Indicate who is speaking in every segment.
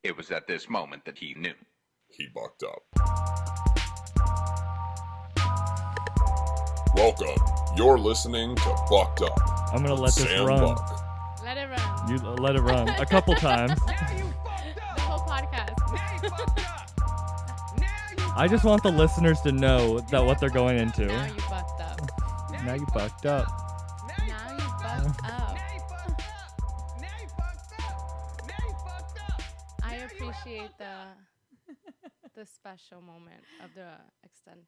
Speaker 1: It was at this moment that he knew.
Speaker 2: He bucked up. Welcome. You're listening to Bucked Up.
Speaker 3: I'm going to let this
Speaker 2: Sam
Speaker 3: run.
Speaker 2: Buck.
Speaker 4: Let it run.
Speaker 3: You let it run a couple times.
Speaker 4: The whole podcast.
Speaker 3: I just want the listeners to know that what they're going into.
Speaker 4: Now you bucked up.
Speaker 3: Now you bucked up.
Speaker 4: Now you bucked up. I appreciate the special moment of the extended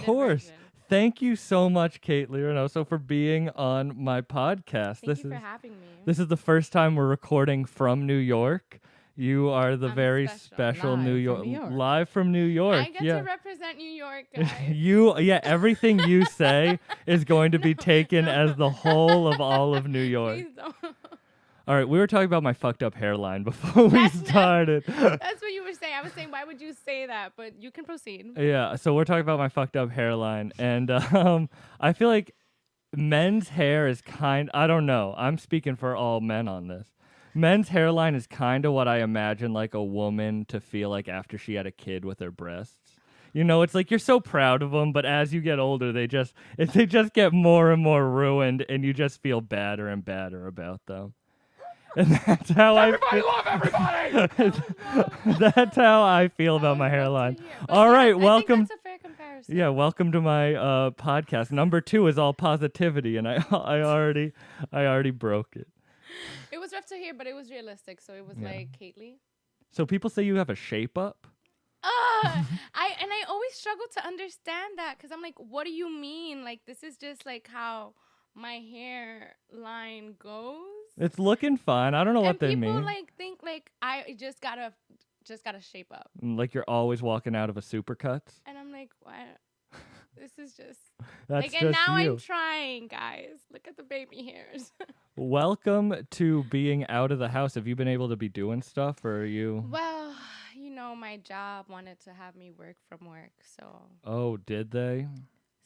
Speaker 3: Course.
Speaker 4: version.
Speaker 3: Thank you so much, Caitly, for being on my podcast.
Speaker 4: Thank you for having me.
Speaker 3: This is the first time we're recording from New York. You are the
Speaker 4: I'm
Speaker 3: very
Speaker 4: special.
Speaker 3: special
Speaker 4: Live
Speaker 3: New
Speaker 4: from
Speaker 3: York,
Speaker 4: New York.
Speaker 3: live from New York.
Speaker 4: I get
Speaker 3: yeah.
Speaker 4: to represent New York, guys.
Speaker 3: Everything you say is going to be taken as the whole of all of New York.
Speaker 4: Please don't.
Speaker 3: All right, we were talking about my fucked up hairline before we started.
Speaker 4: That's what you were saying. I was saying, why would you say that? But you can proceed.
Speaker 3: Yeah, so we're talking about my fucked up hairline, and I feel like men's hair is I don't know. I'm speaking for all men on this. Men's hairline is kind of what I imagine like a woman to feel like after she had a kid with her breasts. You know, it's like you're so proud of them, but as you get older, they just get more and more ruined, and you just feel badder and badder about them. And that's how
Speaker 2: Love everybody!
Speaker 3: That's how I feel about my hairline. All
Speaker 4: Yeah,
Speaker 3: right,
Speaker 4: I
Speaker 3: welcome.
Speaker 4: think that's a fair comparison.
Speaker 3: Yeah, welcome to my podcast. Number 2 is all positivity, and I already broke it.
Speaker 4: It was rough to hear, but it was realistic. So it was like Caitly.
Speaker 3: So people say you have a shape up.
Speaker 4: I always struggle to understand that because I'm like, what do you mean? Like this is just like how my hairline goes.
Speaker 3: It's looking fine. I don't know what they mean.
Speaker 4: And people like think like I just gotta shape up.
Speaker 3: Like you're always walking out of a supercuts.
Speaker 4: And I'm like, what? This is just
Speaker 3: That's
Speaker 4: like, and
Speaker 3: just
Speaker 4: now
Speaker 3: you.
Speaker 4: I'm trying, guys. Look at the baby hairs.
Speaker 3: Welcome to being out of the house. Have you been able to be doing stuff, or are you?
Speaker 4: Well, my job wanted to have me work from work, so.
Speaker 3: Oh, did they?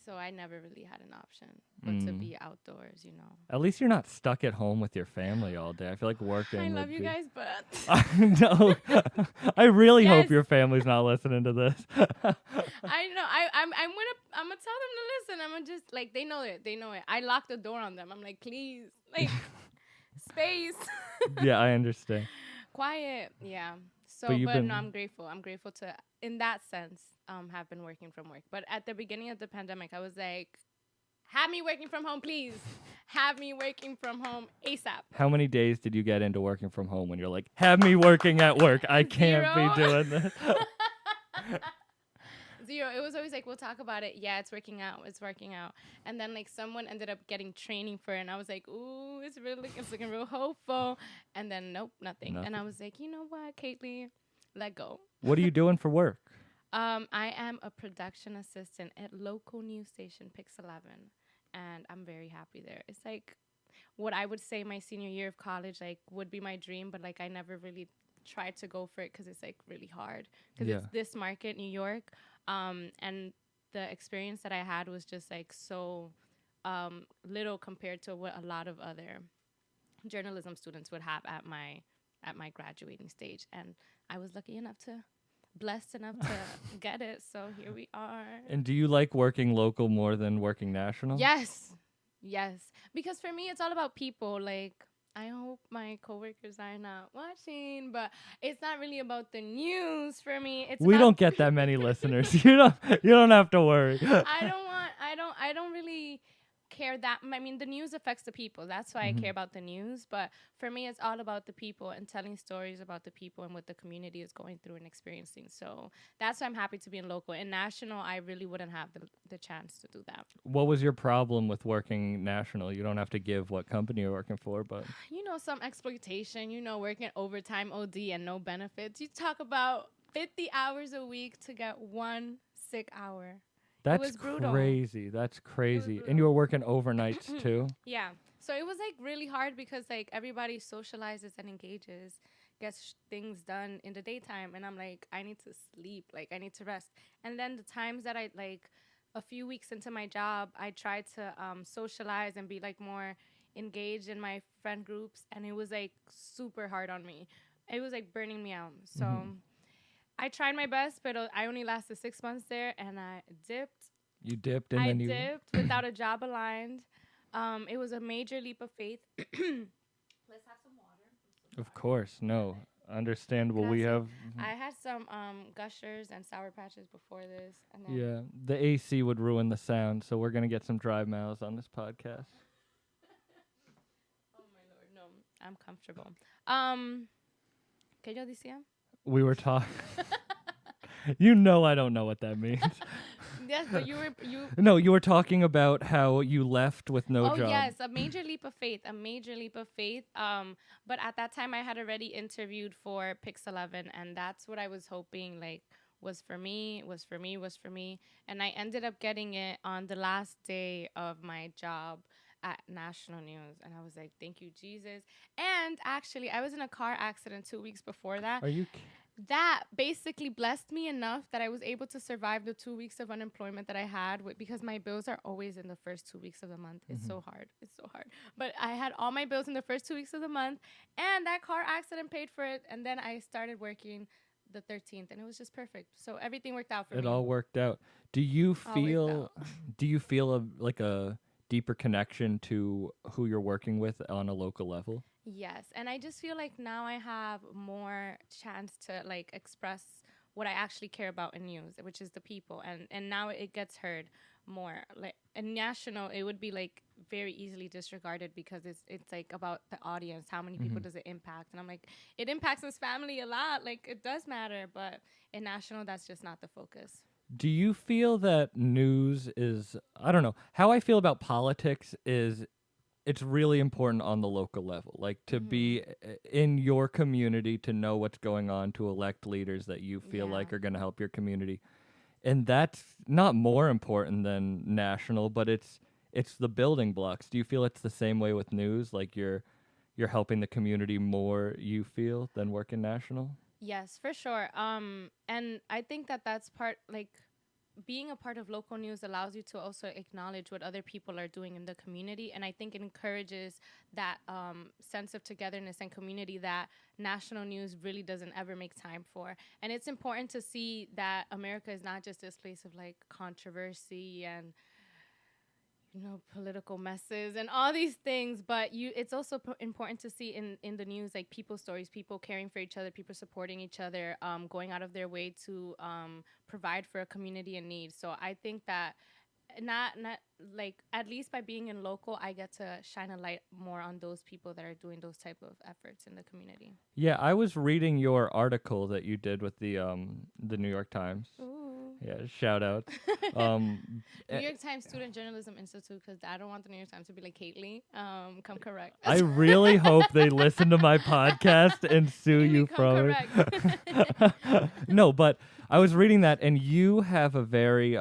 Speaker 4: So I never really had an option but to be outdoors,
Speaker 3: At least you're not stuck at home with your family all day. I feel like working.
Speaker 4: I love you guys, but
Speaker 3: I know. I really hope
Speaker 4: Yes.
Speaker 3: your family's not listening to this.
Speaker 4: I know. I'm gonna tell them to listen. I'm gonna just like they know it. I locked the door on them. I'm like, please, like space,
Speaker 3: Yeah, I understand.
Speaker 4: quiet. Yeah. So,
Speaker 3: But
Speaker 4: but no, I'm grateful. I'm grateful to, in that sense, have been working from work. But at the beginning of the pandemic, I was like, have me working from home, please. Have me working from home ASAP.
Speaker 3: How many days did you get into working from home when you're like, have me working at work? I can't be
Speaker 4: 0.
Speaker 3: doing this.
Speaker 4: 0. It was always like, we'll talk about it. Yeah, it's working out. It's working out. And then like someone ended up getting training for it. And I was like, ooh, it's looking real hopeful. And then nope, nothing. And I was like, you know what, Caitly, let go.
Speaker 3: What are you doing for work?
Speaker 4: I am a production assistant at local news station Pix 11. And I'm very happy there. It's like what I would say my senior year of college like would be my dream. But like I never really tried to go for it because it's like really hard. Because it's this market, New York. And the experience that I had was just like so little compared to what a lot of other journalism students would have at my graduating stage. And I was blessed enough to get it. So here we are.
Speaker 3: And do you like working local more than working national?
Speaker 4: Yes. Because for me, it's all about people. Like, I hope my coworkers are not watching, but it's not really about the news for me.
Speaker 3: We don't get that many listeners. You don't have to worry.
Speaker 4: I don't really care that. I mean, the news affects the people. That's why I care about the news. But for me, it's all about the people and telling stories about the people and what the community is going through and experiencing. So that's why I'm happy to be in local. In national, I really wouldn't have the chance to do that.
Speaker 3: What was your problem with working national? You don't have to give what company you're working for, but
Speaker 4: some exploitation. Working overtime, OD, and no benefits. You talk about 50 hours a week to get 1 sick hour.
Speaker 3: That's crazy. That's crazy. And you were working overnights too?
Speaker 4: Yeah. So it was like really hard because like everybody socializes and engages, gets things done in the daytime. And I'm like, I need to sleep. Like I need to rest. And then the times that I like a few weeks into my job, I tried to socialize and be like more engaged in my friend groups. And it was like super hard on me. it was like burning me out. So
Speaker 3: Mm-hmm.
Speaker 4: I tried my best, but I only lasted 6 months there, and I dipped.
Speaker 3: You dipped and
Speaker 4: I
Speaker 3: then you.
Speaker 4: dipped without a job aligned. It was a major leap of faith. Let's have some water.
Speaker 3: Of course, no, understandable. We have.
Speaker 4: I had some gushers and sour patches before this, and then
Speaker 3: Yeah, the AC would ruin the sound, so we're gonna get some dry mouths on this podcast.
Speaker 4: oh my lord, no, I'm comfortable. ¿Qué yo decía?
Speaker 3: We were talking. You know, I don't know what that means.
Speaker 4: Yes, but you.
Speaker 3: No, you were talking about how you left with no
Speaker 4: Oh
Speaker 3: job.
Speaker 4: yes, a major leap of faith. A major leap of faith. But at that time, I had already interviewed for Pix11, and that's what I was hoping like was for me. And I ended up getting it on the last day of my job at National News, and I was like, "Thank you, Jesus." And actually, I was in a car accident 2 weeks before that.
Speaker 3: Are you?
Speaker 4: That basically blessed me enough that I was able to survive the 2 weeks of unemployment that I had because my bills are always in the first 2 weeks of the month. It's so hard. It's so hard. But I had all my bills in the first 2 weeks of the month, and that car accident paid for it. And then I started working the 13th, and it was just perfect. So everything worked out for me.
Speaker 3: It all worked out. Do you
Speaker 4: All worked
Speaker 3: feel?
Speaker 4: out.
Speaker 3: Do you feel like a deeper connection to who you're working with on a local level?
Speaker 4: Yes, and I just feel like now I have more chance to like express what I actually care about in news, which is the people, and now it gets heard more. Like in national, it would be like very easily disregarded because it's like about the audience, how many people does it impact, and I'm like, it impacts this family a lot, like it does matter, but in national, that's just not the focus.
Speaker 3: Do you feel that news is, I don't know, how I feel about politics is it's really important on the local level, like to be in your community, to know what's going on, to elect leaders that you feel like are going to help your community. And that's not more important than national, but it's the building blocks. Do you feel it's the same way with news? Like you're helping the community more, you feel, than working national?
Speaker 4: Yes, for sure. And I think that that's part, like, being a part of local news allows you to also acknowledge what other people are doing in the community. And I think it encourages that sense of togetherness and community that national news really doesn't ever make time for. And it's important to see that America is not just this place of, like, controversy and, you know, political messes and all these things, but it's also important to see in the news, like, people's stories, people caring for each other, people supporting each other, going out of their way to provide for a community in need. So I think that not like, at least by being in local, I get to shine a light more on those people that are doing those type of efforts in the community.
Speaker 3: Yeah, I was reading your article that you did with the New York Times.
Speaker 4: Ooh.
Speaker 3: Yeah, shout out.
Speaker 4: New York Times Student Journalism Institute, because I don't want the New York Times to be like Caitly. Come correct.
Speaker 3: I really hope they listen to my podcast and sue you from it. No, but I was reading that, and you have a very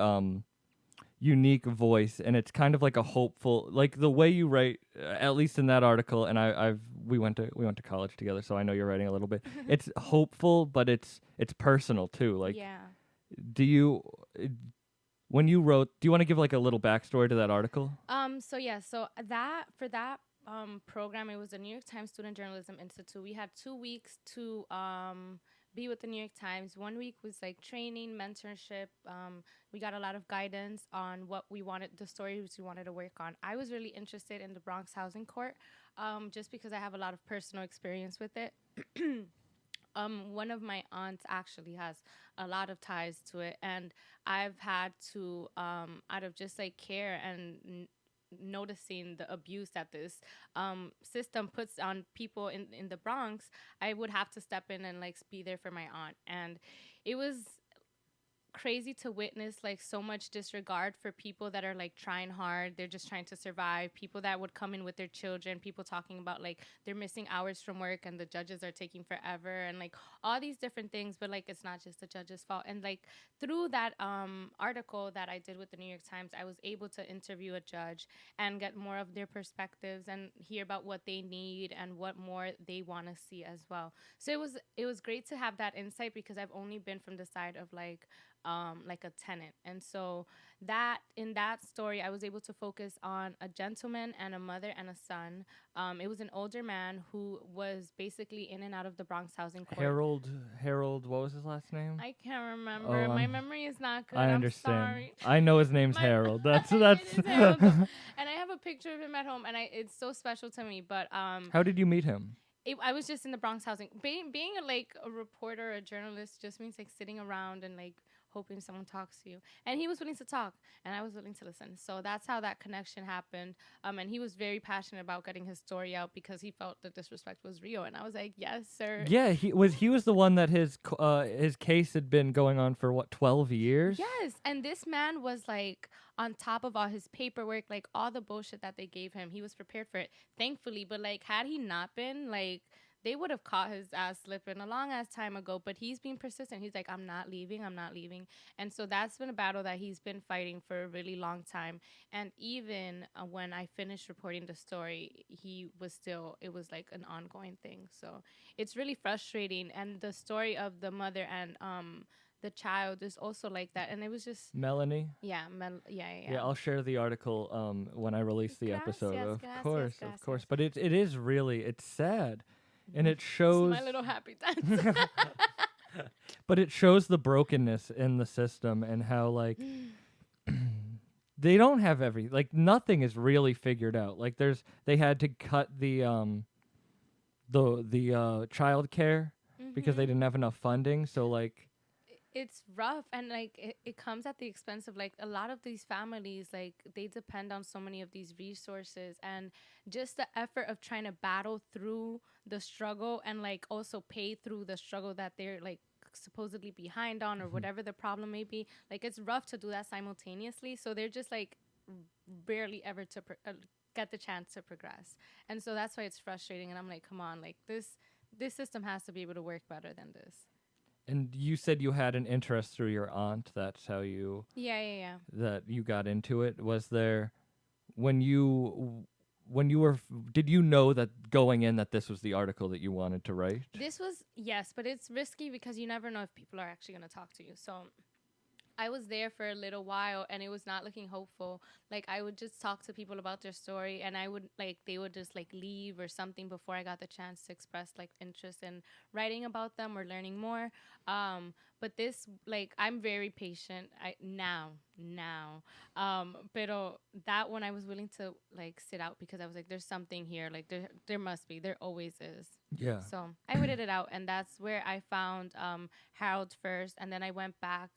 Speaker 3: unique voice, and it's kind of like a hopeful, like the way you write, at least in that article. And we went to college together, so I know you're writing a little bit. It's hopeful, but it's personal too. Like,
Speaker 4: yeah.
Speaker 3: When you wrote, do you want to give like a little backstory to that article?
Speaker 4: So that program, it was the New York Times Student Journalism Institute. We had 2 weeks to be with the New York Times. 1 week was like training, mentorship. We got a lot of guidance on what we wanted, the stories we wanted to work on. I was really interested in the Bronx housing court, just because I have a lot of personal experience with it. One of my aunts actually has a lot of ties to it, and I've had to, out of just like care and noticing the abuse that this system puts on people in the Bronx, I would have to step in and like be there for my aunt. And it was crazy to witness like so much disregard for people that are like trying hard. They're just trying to survive. People that would come in with their children, people talking about like they're missing hours from work and the judges are taking forever, and like all these different things, but like it's not just the judge's fault. And like through that article that I did with the New York Times, I was able to interview a judge and get more of their perspectives and hear about what they need and what more they want to see as well. So it was great to have that insight because I've only been from the side of like a tenant. And so that in that story, I was able to focus on a gentleman and a mother and a son. It was an older man who was basically in and out of the Bronx housing court.
Speaker 3: Harold, what was his last name?
Speaker 4: I can't remember. My memory is not good.
Speaker 3: I understand.
Speaker 4: I'm sorry.
Speaker 3: I know his name's Harold. That's
Speaker 4: It is Harold. And I have a picture of him at home, and it's so special to me. But
Speaker 3: How did you meet him?
Speaker 4: I was just in the Bronx housing. Being a reporter, a journalist, just means like sitting around and like hoping someone talks to you. And he was willing to talk, and I was willing to listen. So that's how that connection happened. And he was very passionate about getting his story out because he felt the disrespect was real. And I was like, yes, sir.
Speaker 3: Yeah, he was the one that his case had been going on for what, 12 years?
Speaker 4: Yes, and this man was like on top of all his paperwork, like all the bullshit that they gave him. He was prepared for it, thankfully. But like, had he not been, like, they would have caught his ass slipping a long ass time ago. But he's being persistent. He's like, I'm not leaving. And so that's been a battle that he's been fighting for a really long time. And even when I finished reporting the story, it was like an ongoing thing. So it's really frustrating. And the story of the mother and the child is also like that. And it was just
Speaker 3: Melanie?
Speaker 4: Yeah.
Speaker 3: Yeah, I'll share the article when I release the episode. Of
Speaker 4: Gracias.
Speaker 3: course. But it is really, it's sad. And it shows
Speaker 4: my little happy dance.
Speaker 3: But it shows the brokenness in the system and how like they don't have nothing is really figured out. Like they had to cut the child care because they didn't have enough funding. So like
Speaker 4: it's rough, and like it comes at the expense of like a lot of these families, like they depend on so many of these resources, and just the effort of trying to battle through the struggle and like also pay through the struggle that they're like supposedly behind on or whatever the problem may be. Like it's rough to do that simultaneously, so they're just like barely ever to get the chance to progress. And so that's why it's frustrating, and I'm like, come on, like this system has to be able to work better than this.
Speaker 3: And you said you had an interest through your aunt. That's how you that you got into it. Was there when you were did you know that going in that this was the article that you wanted to write?
Speaker 4: This was, yes, but it's risky because you never know if people are actually going to talk to you. So I was there for a little while, and it was not looking hopeful. Like I would just talk to people about their story, and they would just like leave or something before I got the chance to express like interest in writing about them or learning more. But this, like, I'm very patient. Now, pero that one I was willing to like sit out because I was like, there's something here. Like there must be. There always is.
Speaker 3: Yeah.
Speaker 4: So I waited it out, and that's where I found Harold first, and then I went back.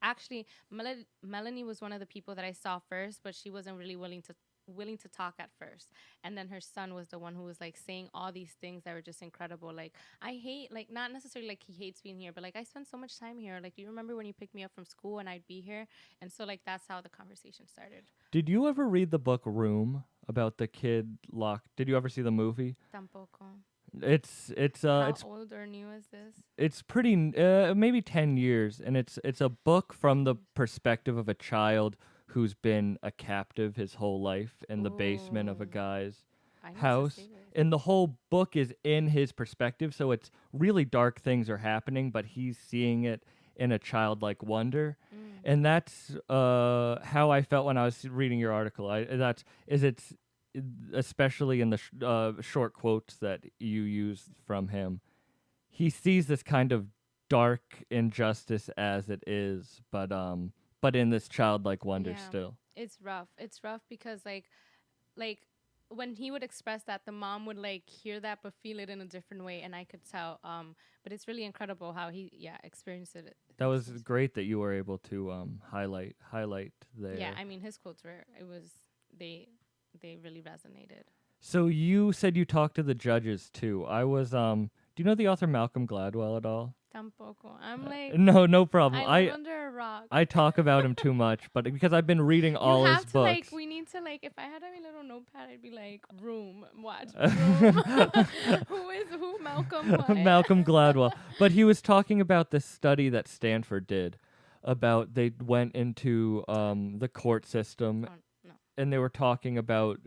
Speaker 4: Actually, Melanie was one of the people that I saw first, but she wasn't really willing to talk at first. And then her son was the one who was like saying all these things that were just incredible. Like, I hate, like, not necessarily like he hates being here, but like I spend so much time here. Like, do you remember when you picked me up from school and I'd be here? And so like that's how the conversation started.
Speaker 3: Did you ever read the book Room about the kid locked? Did you ever see the movie?
Speaker 4: Tampoco.
Speaker 3: It's
Speaker 4: How old or new is this?
Speaker 3: It's pretty maybe 10 years, and it's a book from the perspective of a child who's been a captive his whole life in the basement of a guy's house. And the whole book is in his perspective, so it's really dark things are happening, but he's seeing it in a childlike wonder. And that's how I felt when I was reading your article. It's especially in the short quotes that you use from him. He sees this kind of dark injustice as it is, but in this childlike wonder still.
Speaker 4: It's rough. It's rough because like when he would express that, the mom would like hear that but feel it in a different way, and I could tell. But it's really incredible how he experienced it.
Speaker 3: That was great that you were able to highlight there.
Speaker 4: Yeah, I mean his quotes they really resonated.
Speaker 3: So you said you talked to the judges too. I was Do you know the author Malcolm Gladwell at all?
Speaker 4: Tampoco. I'm like,
Speaker 3: No problem.
Speaker 4: I live under a rock.
Speaker 3: I talk about him too much, but because I've been reading all his books.
Speaker 4: Like, we need to, like, if I had a little notepad, I'd be like, Room, watch Room. Who Malcolm what?
Speaker 3: Malcolm Gladwell. But he was talking about this study that Stanford did about they went into the court system.
Speaker 4: No.
Speaker 3: And they were talking about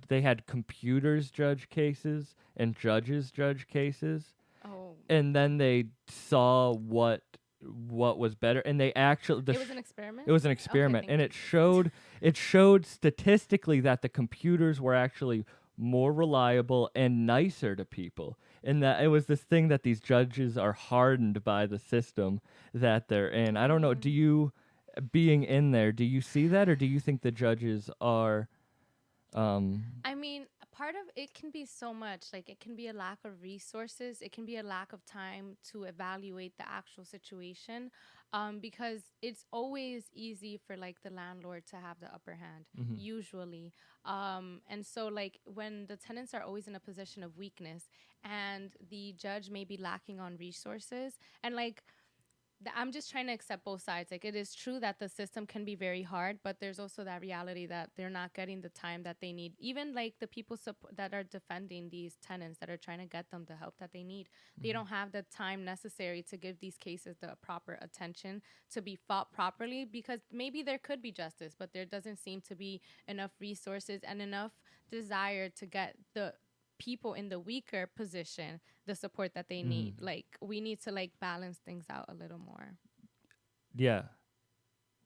Speaker 3: they had computers judge cases and judges judge cases.
Speaker 4: Oh.
Speaker 3: And then they saw what was better, and they actually
Speaker 4: It was an experiment?
Speaker 3: It was an experiment,
Speaker 4: Okay,
Speaker 3: and it showed statistically that the computers were actually more reliable and nicer to people, and that it was this thing that these judges are hardened by the system that they're in. I don't know, do you, being in there, do you see that, or do you think the judges are
Speaker 4: I mean, part of it can be so much. Like, it can be a lack of resources. It can be a lack of time to evaluate the actual situation, because it's always easy for, like, the landlord to have the upper hand, usually. And so, like, when the tenants are always in a position of weakness and the judge may be lacking on resources, and, like, I'm just trying to accept both sides. Like, it is true that the system can be very hard, but there's also that reality that they're not getting the time that they need. Even, like, the people that are defending these tenants that are trying to get them the help that they need, they don't have the time necessary to give these cases the proper attention to be fought properly, because maybe there could be justice, but there doesn't seem to be enough resources and enough desire to get the people in the weaker position the support that they need. Like, we need to, like, balance things out a little more. Yeah,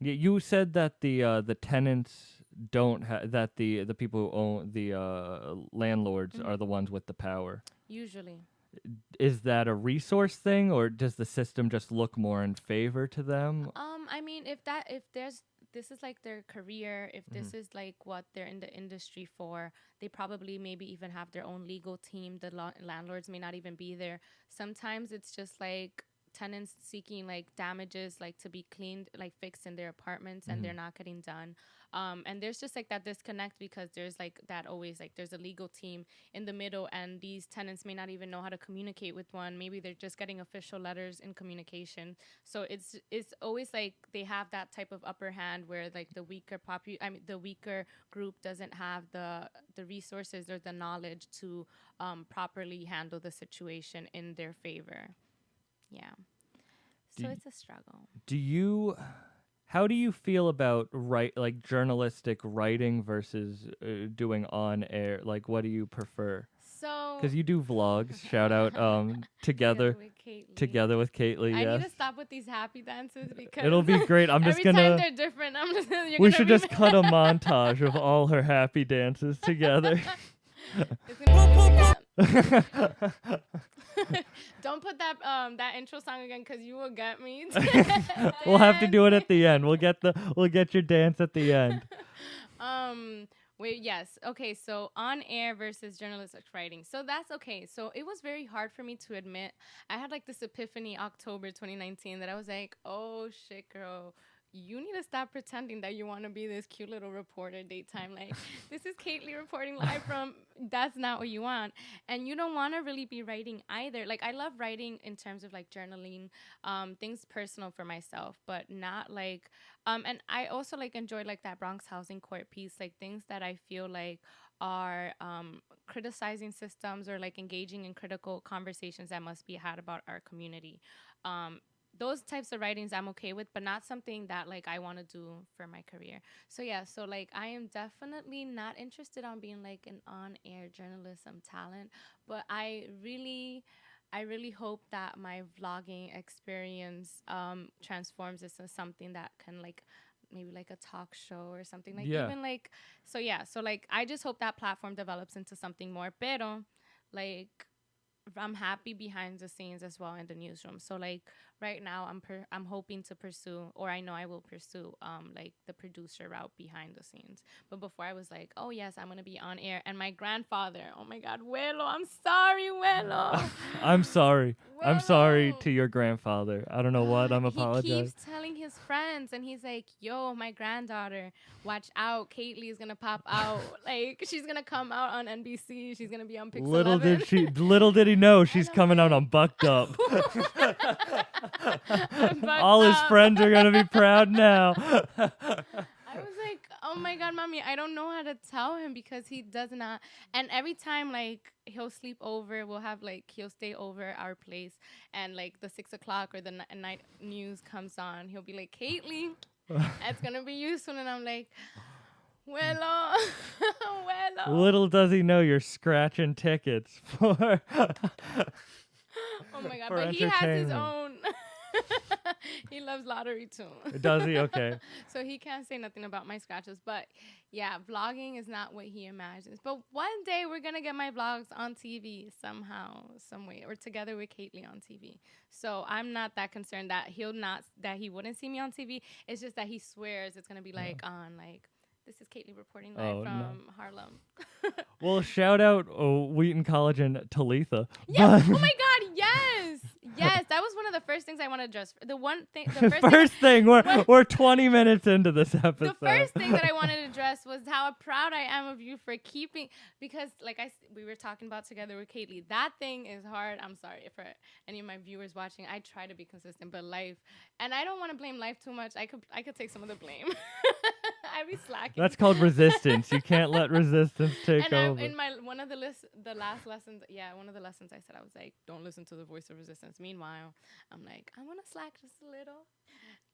Speaker 4: you said that the tenants don't have, that the people who own the landlords are the ones with the power. Usually. Is that a resource thing, or does the system just look more in favor to them? I mean, if this is like their career, if this is like what they're in the industry for, they probably maybe even have their own legal team. The landlords may not even be there. Sometimes it's just like tenants seeking, like, damages, like, to be cleaned, like, fixed in their apartments, and they're not getting done. And there's just, like, that disconnect, because there's, like, that always, like, there's a legal team in the middle, and these tenants may not even know how to communicate with one. Maybe they're just getting official letters in communication. So it's always, like, they have that type of upper hand where, like, the weaker group doesn't have the resources or the knowledge to properly handle the situation in their favor. Yeah. So it's a struggle. How do you feel about journalistic writing versus doing on air? Like, what do you prefer? So, because you do vlogs, shout out, together with Caitly. I need to stop with these happy dances, because it'll be great. I'm just gonna. Every time they're different. We should just cut a montage of all her happy dances together. Don't put that intro song again, because you will get me. We'll have to do it at the end. We'll get your dance at the end. Wait, yes. Okay, so on air versus journalistic writing. So that's okay. So it was very hard for me to admit. I had, like, this epiphany October 2019 that I was like, oh shit, girl, you need to stop pretending that you want to be this cute little reporter daytime. Like, this is Caitly reporting live from, that's not what you want. And you don't want to really be writing either. Like, I love writing in terms of, like, journaling, things personal for myself, but not like, and I also, like, enjoy, like, that Bronx housing court piece, like, things that I feel like are criticizing systems, or, like, engaging in critical conversations that must be had about our community. Those types of writings I'm okay with, but not something that, like, I want to do for my career. So yeah, so, like, I am definitely not interested on being, like, an on-air journalism talent, but I really hope that my vlogging experience transforms this into something that can, like, maybe like a talk show or something, like, even like, so yeah, so, like, I just hope that platform develops into something more. Pero, like, I'm happy behind the scenes as well in the newsroom. So, like, right now I'm hoping to pursue, or I know I will pursue, like the producer route behind the scenes. But before I was like, oh yes, I'm gonna be on air. And my grandfather, oh my God, Welo, I'm sorry, Welo.
Speaker 3: I'm sorry. I'm sorry
Speaker 4: Welo.
Speaker 3: to your grandfather. I don't know what. I'm apologizing.
Speaker 4: He keeps telling his friends, and he's like, yo, my granddaughter, watch out, Caitly is gonna pop out. Like, she's gonna come out on NBC. She's gonna be on Pix 11.
Speaker 3: Little did he know she's coming out on Bucked Up. All his friends are gonna be proud now.
Speaker 4: I was like, oh my God, mommy, I don't know how to tell him because he does not. And every time, like, he'll sleep over, he'll stay over our place. And, like, the 6 o'clock or the night news comes on. He'll be like, Caitly, it's going to be you soon. And I'm like, Welo.
Speaker 3: Little does he know you're scratching tickets for.
Speaker 4: Oh my God, but he has his own. He loves lottery too.
Speaker 3: Does he? Okay.
Speaker 4: So he can't say nothing about my scratches. But yeah, vlogging is not what he imagines. But one day we're going to get my vlogs on TV somehow, some way, or together with Caitly on TV. So I'm not that concerned that he wouldn't see me on TV. It's just that he swears it's going to be like on like, this is Caitly reporting live from Harlem.
Speaker 3: Well, shout out Wheaton College in Talitha.
Speaker 4: Yes. Oh my God. Yes. Yes. That was one of the first things I want to address. The
Speaker 3: first thing we're 20 minutes into this episode.
Speaker 4: The first thing that I wanted to address was how proud I am of you for keeping, because like we were talking about together with Caitly, that thing is hard. I'm sorry for any of my viewers watching. I try to be consistent, but life, and I don't want to blame life too much. I could take some of the blame. I be slacking.
Speaker 3: That's called resistance. You can't let resistance take over.
Speaker 4: In one of the last lessons, one of the lessons I said, I was like, don't listen to the voice of resistance. Meanwhile, I'm like, I want to slack just a little.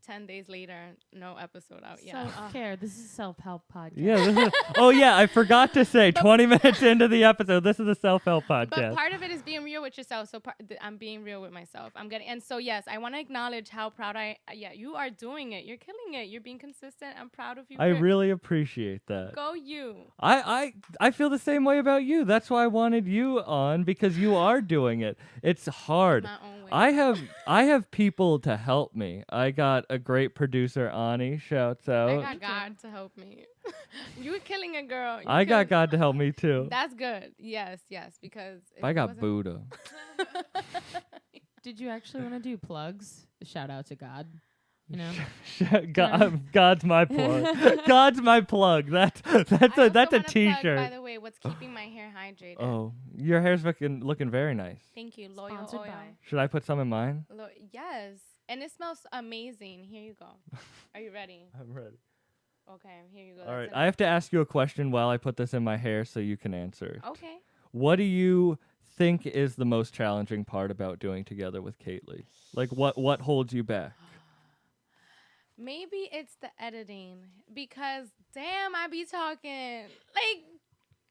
Speaker 4: 10 days later, no episode out yet.
Speaker 5: Self-care. This is a self-help podcast.
Speaker 3: Yeah, I forgot to say, 20 minutes into the episode, this is a self-help podcast.
Speaker 4: But part of it is being real with yourself. So I'm being real with myself. And so yes, I want to acknowledge how proud you are doing it. You're killing it. You're being consistent. I'm proud of you.
Speaker 3: I really appreciate that.
Speaker 4: Go you.
Speaker 3: I feel the same way about you. That's why I wanted you on, because you are doing it. It's hard.
Speaker 4: My own way.
Speaker 3: I have people to help me. I got a great producer, Ani. Shouts out.
Speaker 4: I got God to help me. You were killing it, girl.
Speaker 3: I got God to help me too.
Speaker 4: That's good. Yes, because
Speaker 3: I got Buddha.
Speaker 5: Did you actually want to do plugs? Shout out to God. You know,
Speaker 3: God's my plug. God's my plug. That's a T-shirt.
Speaker 4: Plug, by the way, what's keeping my hair hydrated?
Speaker 3: Oh, your hair's looking very nice.
Speaker 4: Thank you. Loyal
Speaker 5: Sponsored
Speaker 4: oil.
Speaker 5: by?
Speaker 3: Should I put some in mine?
Speaker 4: Yes, and it smells amazing. Here you go. Are you ready?
Speaker 3: I'm ready.
Speaker 4: Okay, here you go.
Speaker 3: All right, I have to ask you a question while I put this in my hair so you can answer.
Speaker 4: Okay.
Speaker 3: What do you think is the most challenging part about doing Together with Caitly? Like, what holds you back?
Speaker 4: Maybe it's the editing, because damn, I be talking like,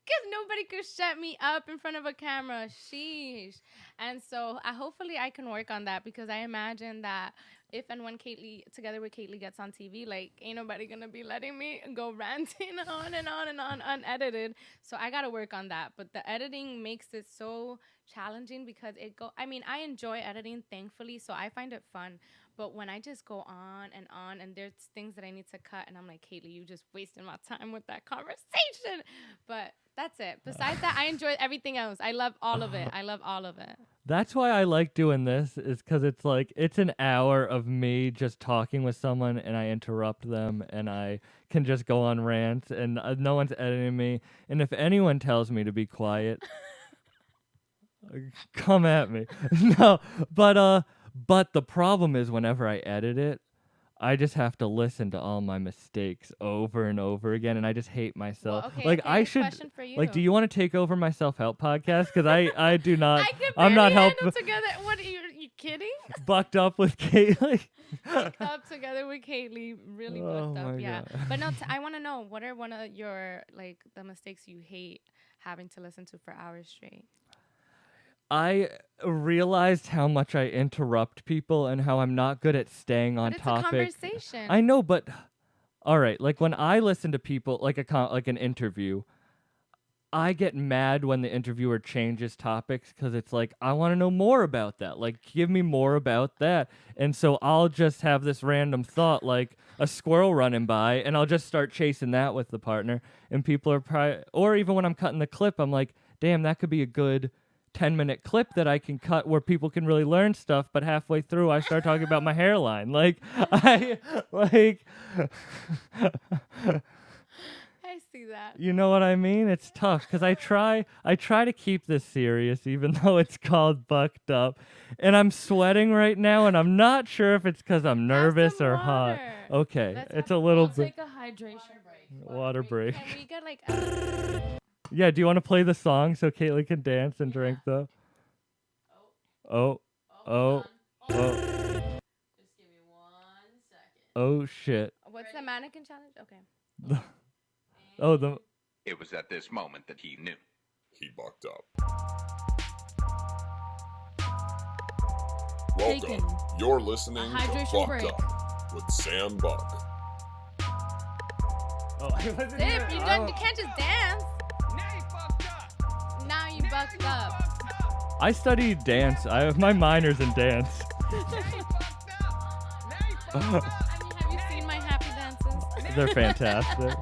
Speaker 4: cause nobody could shut me up in front of a camera. Sheesh. And so hopefully I can work on that, because I imagine that if and when Together with Caitly gets on TV, like, ain't nobody gonna be letting me go ranting on and on and on unedited. So I gotta work on that. But the editing makes it so challenging, because I enjoy editing, thankfully, so I find it fun. But when I just go on, and there's things that I need to cut, and I'm like, Caitly, you just wasting my time with that conversation. But that's it. Besides that, I enjoy everything else. I love all of it.
Speaker 3: That's why I like doing this, is because it's an hour of me just talking with someone, and I interrupt them, and I can just go on rants, and no one's editing me. And if anyone tells me to be quiet, come at me. No, but the problem is, whenever I edit it, I just have to listen to all my mistakes over and over again, and I just hate myself.
Speaker 4: Well, okay,
Speaker 3: I should.
Speaker 4: Question for you.
Speaker 3: Like, do you want to take over my self-help podcast? Because I do not.
Speaker 4: I'm
Speaker 3: not
Speaker 4: helping. Together. What are you kidding?
Speaker 3: Bucked up with Caitly.
Speaker 4: Bucked up together with Caitly. Really bucked up. Yeah.
Speaker 3: God.
Speaker 4: But no, I want to know, what are one of your the mistakes you hate having to listen to for hours straight?
Speaker 3: I realized how much I interrupt people and how I'm not good at staying on topic.
Speaker 4: It's a conversation.
Speaker 3: I know, but all right. Like, when I listen to people, like an interview, I get mad when the interviewer changes topics because it's like, I want to know more about that. Like, give me more about that. And so I'll just have this random thought, like a squirrel running by, and I'll just start chasing that with the partner. And people are probably, or even when I'm cutting the clip, I'm like, damn, that could be a good 10-minute clip that I can cut where people can really learn stuff. But halfway through, I start talking about my hairline. Like, I
Speaker 4: see that.
Speaker 3: You know what I mean? It's tough because I try to keep this serious, even though it's called Bucked Up, and I'm sweating right now, and I'm not sure if it's because I'm nervous or hot. Okay, it's a little bit.
Speaker 5: Take a hydration break.
Speaker 3: Water break.
Speaker 4: Can we get like?
Speaker 3: Yeah, do you want to play the song so Caitly can dance and drink though? Oh.
Speaker 5: Just give me 1 second.
Speaker 3: Oh shit.
Speaker 4: What's the mannequin challenge? Okay.
Speaker 1: It was at this moment that he knew.
Speaker 2: He bucked up. Welcome.
Speaker 5: Taking
Speaker 2: You're listening
Speaker 5: a
Speaker 2: to
Speaker 5: hydration
Speaker 2: Bucked
Speaker 5: break.
Speaker 2: Up with Sam Buck.
Speaker 3: Oh, I wasn't
Speaker 4: Dip,
Speaker 3: even-
Speaker 4: you can't just dance. Now you bucked up. Now you bucked up.
Speaker 3: I studied dance. I have my minors in dance.
Speaker 4: I mean, have you seen my happy dances?
Speaker 3: They're fantastic.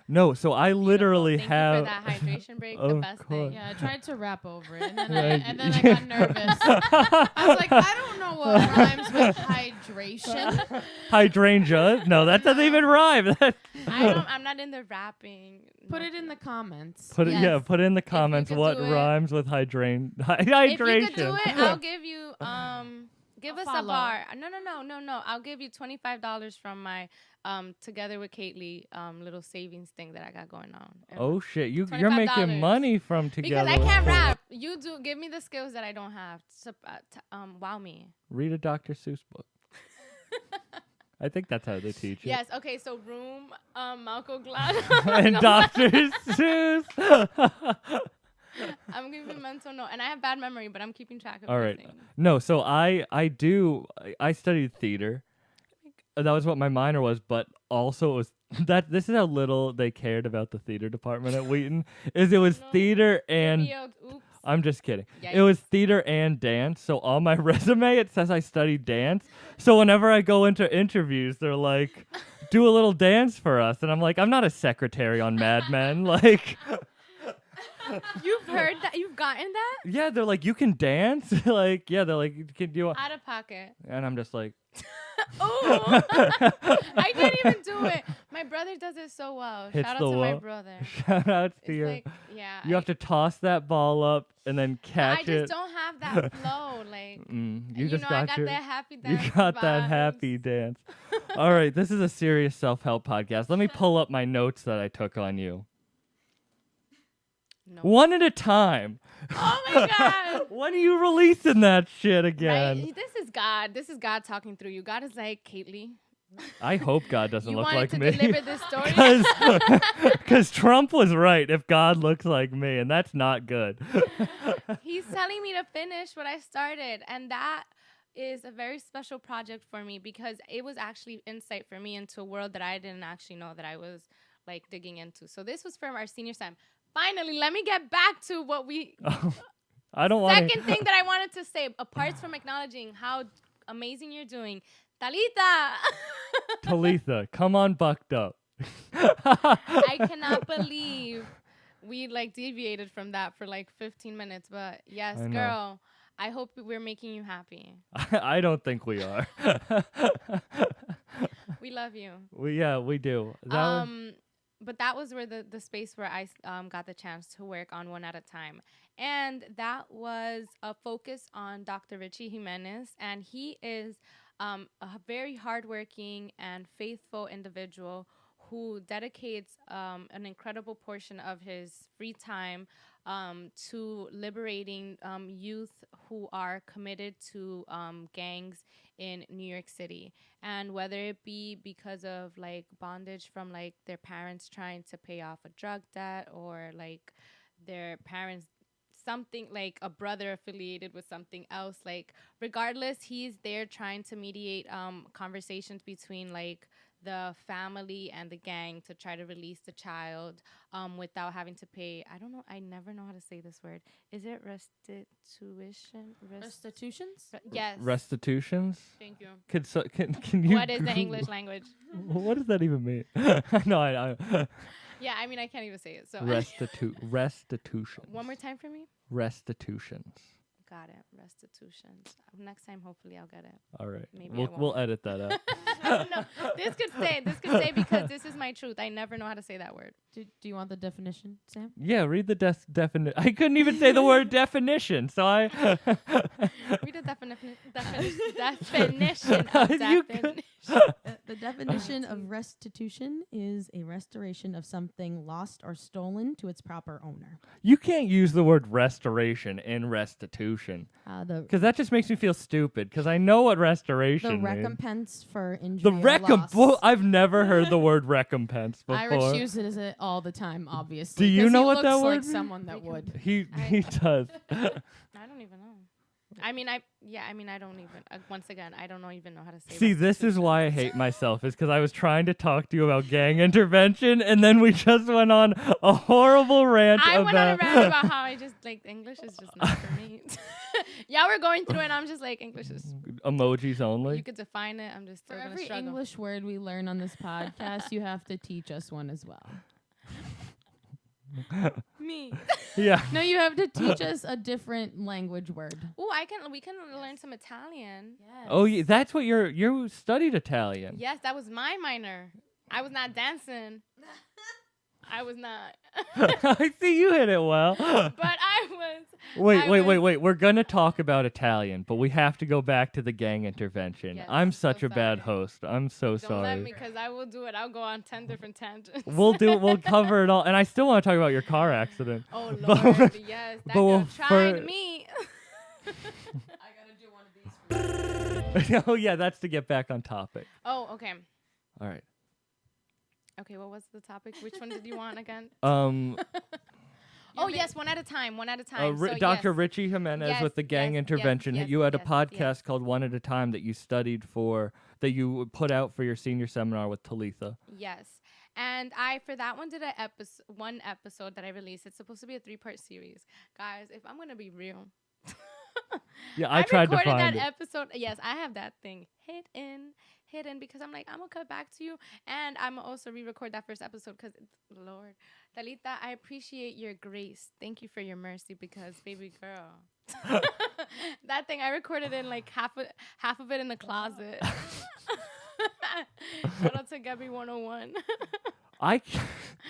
Speaker 3: No, so I literally
Speaker 4: Thank
Speaker 3: have.
Speaker 4: you for that hydration break. The
Speaker 3: Of
Speaker 4: best
Speaker 3: course.
Speaker 4: thing.
Speaker 5: Yeah, I tried to rap over it, and then,
Speaker 3: Right.
Speaker 5: I got nervous. I was like, I don't know what rhymes with hydration.
Speaker 3: Hydrangea? No, that doesn't even rhyme.
Speaker 4: I'm not in the rapping.
Speaker 5: Put it in the comments.
Speaker 3: Put it,
Speaker 4: Yes.
Speaker 3: yeah, put in the comments
Speaker 4: could
Speaker 3: what
Speaker 4: do it.
Speaker 3: rhymes with hydration.
Speaker 4: If you could do it, I'll give you give
Speaker 5: A
Speaker 4: us a
Speaker 5: follow.
Speaker 4: bar. No. I'll give you $25 from my Together with Caitly little savings thing that I got going on.
Speaker 3: Oh shit, you're making
Speaker 4: $25.
Speaker 3: money from together.
Speaker 4: Because I can't
Speaker 3: with Caitly.
Speaker 4: rap. You do. Give me the skills that I don't have. Wow me.
Speaker 3: Read a Dr. Seuss book. I think that's how they teach it.
Speaker 4: Yes. Okay. So room, Malcolm Glad.
Speaker 3: And Dr. Seuss.
Speaker 4: I'm giving mental note, and I have bad memory, but I'm keeping track of
Speaker 3: All right.
Speaker 4: everything.
Speaker 3: No, so I studied theater. That was what my minor was, but also it was that this is how little they cared about the theater department at Wheaton. It was
Speaker 4: No.
Speaker 3: theater and
Speaker 4: Oops.
Speaker 3: I'm just kidding.
Speaker 4: Yikes.
Speaker 3: It was theater and dance. So on my resume it says I studied dance. So whenever I go into interviews, they're like, "Do a little dance for us," and I'm like, "I'm not a secretary on Mad Men." Like,
Speaker 4: You've heard that? You've gotten that?
Speaker 3: yeah, they're like, "You can dance." Like, yeah, they're like, "You can do it,"
Speaker 4: Out of pocket.
Speaker 3: and I'm just like.
Speaker 4: Oh, I can't even do it. My brother does it so well.
Speaker 3: Hits
Speaker 4: Shout out
Speaker 3: the
Speaker 4: to my
Speaker 3: wall.
Speaker 4: brother.
Speaker 3: Shout out to
Speaker 4: It's
Speaker 3: your.
Speaker 4: like, yeah.
Speaker 3: You have to toss that ball up and then
Speaker 4: I
Speaker 3: catch
Speaker 4: just
Speaker 3: it.
Speaker 4: don't have that flow. Like,
Speaker 3: You just
Speaker 4: know,
Speaker 3: got
Speaker 4: I got
Speaker 3: your.
Speaker 4: that happy
Speaker 3: You
Speaker 4: dance.
Speaker 3: got that
Speaker 4: vibes.
Speaker 3: happy dance. All right, this is a serious self-help podcast. Let me pull up my notes that I took on you.
Speaker 4: No.
Speaker 3: One at a time.
Speaker 4: Oh my God.
Speaker 3: When are you releasing that shit again?
Speaker 4: Right? This is God. This is God talking through you. God is like, Caitly,
Speaker 3: I hope God doesn't
Speaker 4: you
Speaker 3: look
Speaker 4: wanted
Speaker 3: like
Speaker 4: to
Speaker 3: me.
Speaker 4: deliver this story.
Speaker 3: Because Trump was right if God looks like me, and that's not good.
Speaker 4: He's telling me to finish what I started, and that is a very special project for me because it was actually insight for me into a world that I didn't actually know that I was like digging into. So this was from our senior Sam. Finally, let me get back to what we
Speaker 3: I don't want
Speaker 4: second thing that I wanted to say, apart from acknowledging how amazing you're doing. Talita.
Speaker 3: Talitha, come on, bucked up.
Speaker 4: I cannot believe we like deviated from that for like 15 minutes, but yes,
Speaker 3: I know.
Speaker 4: girl, I hope we're making you happy.
Speaker 3: I don't think we are.
Speaker 4: We love you.
Speaker 3: We do. That was-
Speaker 4: But that was where the space where I got the chance to work on One at a Time. And that was a focus on Dr. Richie Jimenez. And he is a very hardworking and faithful individual who dedicates an incredible portion of his free time to liberating youth who are committed to gangs in New York City. And whether it be because of like bondage from like their parents trying to pay off a drug debt, or like their parents, something like a brother affiliated with something else, like regardless, he's there trying to mediate conversations between like the family and the gang to try to release the child without having to pay. I don't know. I never know how to say this word. Is it restitution?
Speaker 5: Restitutions?
Speaker 4: Yes.
Speaker 3: Restitutions?
Speaker 4: Thank you.
Speaker 3: Can you?
Speaker 4: What is the English language?
Speaker 3: What does that even mean? No, I
Speaker 4: Yeah, I mean, I can't even say it. So
Speaker 3: restitution.
Speaker 4: one more time for me.
Speaker 3: Restitutions.
Speaker 4: Got it. Restitutions. Next time, hopefully, I'll get it.
Speaker 3: All right.
Speaker 4: Maybe I
Speaker 3: We'll edit that out.
Speaker 4: No, this could stay. This could stay because this is my truth. I never know how to say that word.
Speaker 5: Do you want the definition, Sam?
Speaker 3: Yeah, read the definition. I couldn't even say the word definition, so I.
Speaker 4: Read the definition of definition.
Speaker 5: The definition of restitution is a restoration of something lost or stolen to its proper owner.
Speaker 3: You can't use the word restoration in restitution because that just makes me feel stupid. Because I know what restoration
Speaker 5: The
Speaker 3: means.
Speaker 5: recompense for injury.
Speaker 3: The
Speaker 5: or
Speaker 3: recompense.
Speaker 5: loss.
Speaker 3: I've never heard the word recompense before.
Speaker 5: Irish uses it all the time, obviously.
Speaker 3: Do you
Speaker 5: 'cause
Speaker 3: know
Speaker 5: he
Speaker 3: what
Speaker 5: looks
Speaker 3: that word
Speaker 5: like
Speaker 3: means?
Speaker 5: someone that would.
Speaker 3: He does.
Speaker 4: I don't even know. I mean, I don't even. Once again, I don't even know how to say.
Speaker 3: See, this is why I hate myself, is because I was trying to talk to you about gang intervention, and then we just went on a horrible rant
Speaker 4: I
Speaker 3: about.
Speaker 4: went on a rant about how I just like English is just not for me. Yeah, we're going through it. And I'm just like English is.
Speaker 3: Emojis only.
Speaker 4: You could define it. I'm just still
Speaker 5: For
Speaker 4: gonna
Speaker 5: every
Speaker 4: struggle.
Speaker 5: English word we learn on this podcast, you have to teach us one as well.
Speaker 4: Me.
Speaker 3: Yeah.
Speaker 5: No, you have to teach us a different language word.
Speaker 4: Oh, we can learn some Italian.
Speaker 5: Yes.
Speaker 3: Oh, yeah, that's what you studied Italian.
Speaker 4: Yes, that was my minor. I was not dancing. I was not.
Speaker 3: I see you hit it well.
Speaker 4: But I was.
Speaker 3: Wait. We're going to talk about Italian, but we have to go back to the gang intervention.
Speaker 4: Yes,
Speaker 3: I'm
Speaker 4: I'm so
Speaker 3: such a bad
Speaker 4: sorry.
Speaker 3: host. I'm so
Speaker 4: Don't let
Speaker 3: sorry.
Speaker 4: me, because I will do it. I'll go on 10 different tangents.
Speaker 3: We'll cover it all. And I still want to talk about your car accident.
Speaker 4: Oh,
Speaker 3: But-
Speaker 4: Lord. Yes. That
Speaker 3: but we'll
Speaker 4: girl tried
Speaker 3: fir-
Speaker 4: me.
Speaker 5: I gotta do one of these.
Speaker 3: Oh, yeah, that's to get back on topic.
Speaker 4: Oh, okay.
Speaker 3: All right.
Speaker 4: Okay, what was the topic? Which one did you want again?
Speaker 5: You're
Speaker 4: Yes, one at a time. So,
Speaker 3: Dr.
Speaker 4: yes.
Speaker 3: Richie Jimenez
Speaker 4: Yes,
Speaker 3: with the gang
Speaker 4: yes,
Speaker 3: intervention.
Speaker 4: yes,
Speaker 3: You had a
Speaker 4: yes,
Speaker 3: podcast
Speaker 4: yes.
Speaker 3: called One at a Time that you studied for, that you put out for your senior seminar with Talitha.
Speaker 4: Yes. And for that one did one episode that I released. It's supposed to be a 3-part series. Guys, if I'm going to be real.
Speaker 3: Yeah, I tried to
Speaker 4: recorded
Speaker 3: find
Speaker 4: that
Speaker 3: it.
Speaker 4: episode. Yes, I have that thing hidden because I'm like, I'm going to cut back to you. And I'm going to also re-record that first episode because, Lord, Talita, I appreciate your grace. Thank you for your mercy because, baby girl, that thing, I recorded in like half of it in the closet. Shout out to Gabby 101.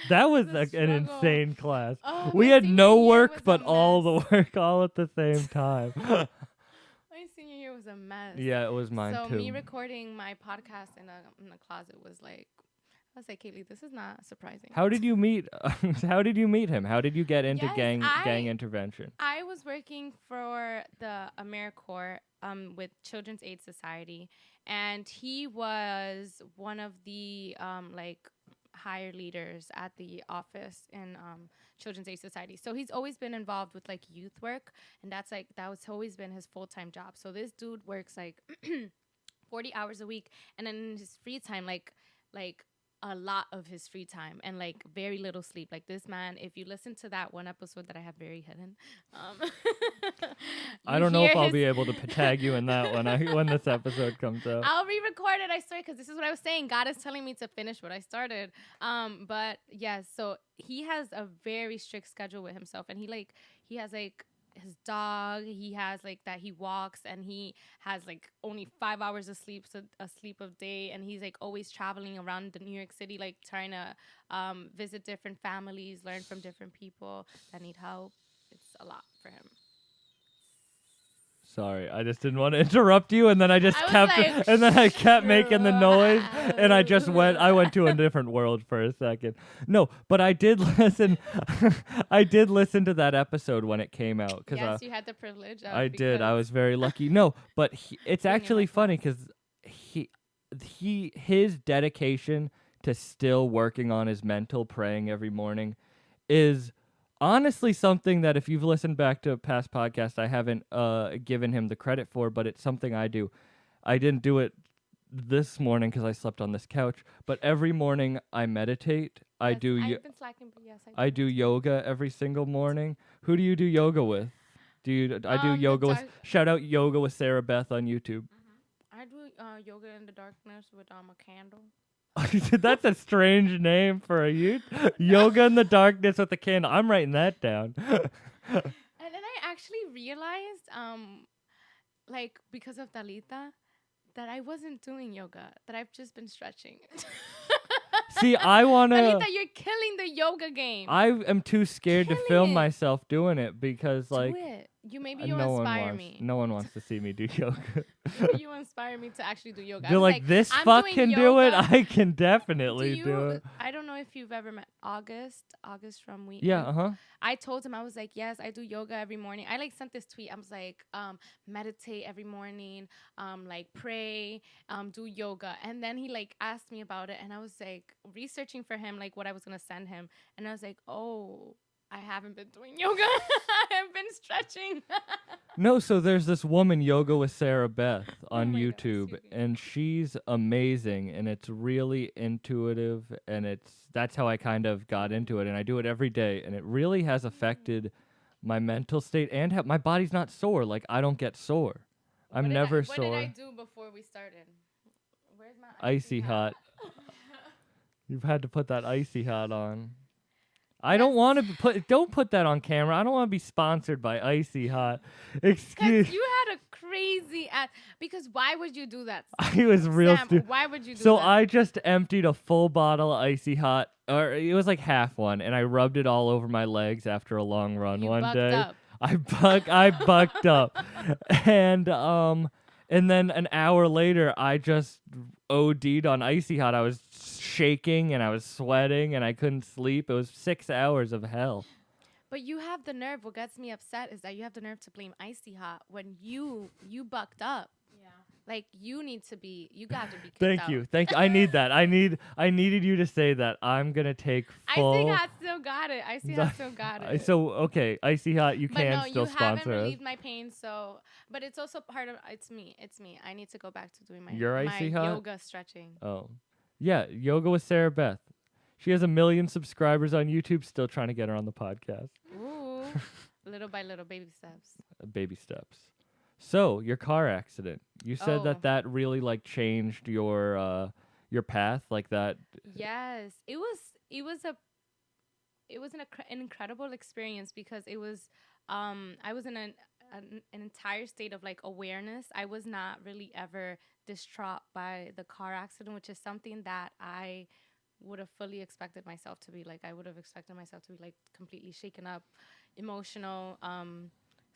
Speaker 3: That was
Speaker 4: The
Speaker 3: an
Speaker 4: struggle.
Speaker 3: insane class.
Speaker 4: Oh,
Speaker 3: We
Speaker 4: my
Speaker 3: had
Speaker 4: senior
Speaker 3: no
Speaker 4: year
Speaker 3: work
Speaker 4: was a
Speaker 3: but all the
Speaker 4: mess.
Speaker 3: work all at the same time.
Speaker 4: My senior year was a mess.
Speaker 3: Yeah, it was mine
Speaker 4: So
Speaker 3: too.
Speaker 4: me recording my podcast in a closet was like, I was like, Caitly, this is not surprising.
Speaker 3: How did you meet? How did you meet him? How did you get into
Speaker 4: Yes,
Speaker 3: gang intervention?
Speaker 4: I was working for the AmeriCorps with Children's Aid Society, and he was one of the higher leaders at the office in Children's Aid Society. So he's always been involved with like youth work, and that was always been his full-time job. So this dude works like 40 hours a week, and then in his free time, like a lot of his free time and like very little sleep. Like this man, if you listen to that one episode that I have very hidden,
Speaker 3: I don't know if I'll be able to tag you in that one when this episode comes out.
Speaker 4: I'll re-record it. I swear, because this is what I was saying. God is telling me to finish what I started. But yes, so he has a very strict schedule with himself, and he has like his dog. He has like that he walks, and he has like only 5 hours of sleep, so a sleep of day, and he's like always traveling around the New York City, like trying to visit different families, learn from different people that need help. It's a lot for him.
Speaker 3: Sorry, I just didn't want to interrupt you, and then I just
Speaker 4: I was
Speaker 3: kept
Speaker 4: like,
Speaker 3: and then I kept making the noise, and I went to a different world for a second. No, but I did listen. I did listen to that episode when it came out because
Speaker 4: Yes, you had the privilege.
Speaker 3: I did. I was very lucky. No, but it's
Speaker 4: Being in
Speaker 3: actually
Speaker 4: my
Speaker 3: funny because his dedication to still working on his mental, praying every morning, is honestly something that if you've listened back to a past podcast, I haven't given him the credit for, but it's something I do. I didn't do it this morning because I slept on this couch. But every morning I meditate. I
Speaker 4: Yes,
Speaker 3: do.
Speaker 4: I've been slacking, but yes,
Speaker 3: I do yoga every single morning. Who do you do yoga with? I do
Speaker 4: The
Speaker 3: yoga with.
Speaker 4: dark-
Speaker 3: Shout out yoga with Sarah Beth on YouTube.
Speaker 4: I do yoga in the darkness with a candle.
Speaker 3: That's a strange name for a yoga in the darkness with a candle. I'm writing that down.
Speaker 4: And then I actually realized, like because of Dalita, that I wasn't doing yoga. That I've just been stretching.
Speaker 3: See, I wanna.
Speaker 4: Dalita, you're killing the yoga game.
Speaker 3: I am too scared to
Speaker 4: Killing
Speaker 3: film
Speaker 4: it.
Speaker 3: myself doing it because,
Speaker 4: Do
Speaker 3: like,
Speaker 4: it. You'll
Speaker 3: no one
Speaker 4: inspire
Speaker 3: wants.
Speaker 4: me.
Speaker 3: No one wants to see me do yoga.
Speaker 4: Maybe you inspire me to actually do yoga. I
Speaker 3: They're
Speaker 4: was
Speaker 3: like, this
Speaker 4: I'm
Speaker 3: fuck
Speaker 4: doing
Speaker 3: can do it.
Speaker 4: yoga.
Speaker 3: I can definitely do it.
Speaker 4: I don't know if you've ever met August from We.
Speaker 3: Yeah. Uh huh.
Speaker 4: I told him, I was like, yes, I do yoga every morning. I like sent this tweet. I was like, meditate every morning, like pray, do yoga. And then he like asked me about it, and I was like researching for him like what I was gonna send him, and I was like, oh, I haven't been doing yoga. I have been stretching.
Speaker 3: No, so there's this woman, Yoga with Sarah Beth, on
Speaker 4: my God,
Speaker 3: YouTube,
Speaker 4: excuse me.
Speaker 3: and she's amazing, and it's really intuitive, and that's how I kind of got into it, and I do it every day, and it really has affected my mental state, and my body's not sore. Like, I don't get sore. I'm never
Speaker 4: What did I
Speaker 3: sore.
Speaker 4: do before we started? Where's my
Speaker 3: Icy hot. You've had to put that icy hot on. I
Speaker 4: Yes.
Speaker 3: don't want to don't put that on camera. I don't want to be sponsored by Icy Hot. Excuse.
Speaker 4: Because you had a crazy ass. Because why would you do that?
Speaker 3: I was real
Speaker 4: Sam,
Speaker 3: stupid.
Speaker 4: why would you do
Speaker 3: So
Speaker 4: that?
Speaker 3: I just emptied a full bottle of Icy Hot, or it was like half one, and I rubbed it all over my legs after a long run
Speaker 4: You
Speaker 3: one
Speaker 4: bucked
Speaker 3: day.
Speaker 4: up.
Speaker 3: I bucked up, and then an hour later, I just OD'd on Icy Hot. I was shaking and I was sweating and I couldn't sleep. It was 6 hours of hell.
Speaker 4: But you have the nerve. What gets me upset is that you have the nerve to blame Icy Hot when you bucked up.
Speaker 5: Yeah.
Speaker 4: Like you got to be kicked
Speaker 3: Thank
Speaker 4: out.
Speaker 3: you. I need that. I needed you to say that. I'm gonna take full.
Speaker 4: Icy Hot still got it. Icy Hot still got it.
Speaker 3: So okay, Icy Hot, you
Speaker 4: but
Speaker 3: can
Speaker 4: no,
Speaker 3: still
Speaker 4: you haven't
Speaker 3: sponsor us.
Speaker 4: relieved my pain. So, but it's also part of it's me. I need to go back to doing my
Speaker 3: Your
Speaker 4: my
Speaker 3: Icy Hot?
Speaker 4: yoga stretching.
Speaker 3: Oh, yeah, yoga with Sarah Beth. She has 1 million subscribers on YouTube. Still trying to get her on the podcast.
Speaker 4: Ooh, little by little, baby steps.
Speaker 3: Baby steps. So your car accident. You said
Speaker 4: Oh.
Speaker 3: that really like changed your path like that.
Speaker 4: Yes, it was an incredible experience because it was I was in an entire state of like awareness. I was not really ever distraught by the car accident, which is something that I would have fully expected myself to be. Like I would have expected myself to be like completely shaken up, emotional,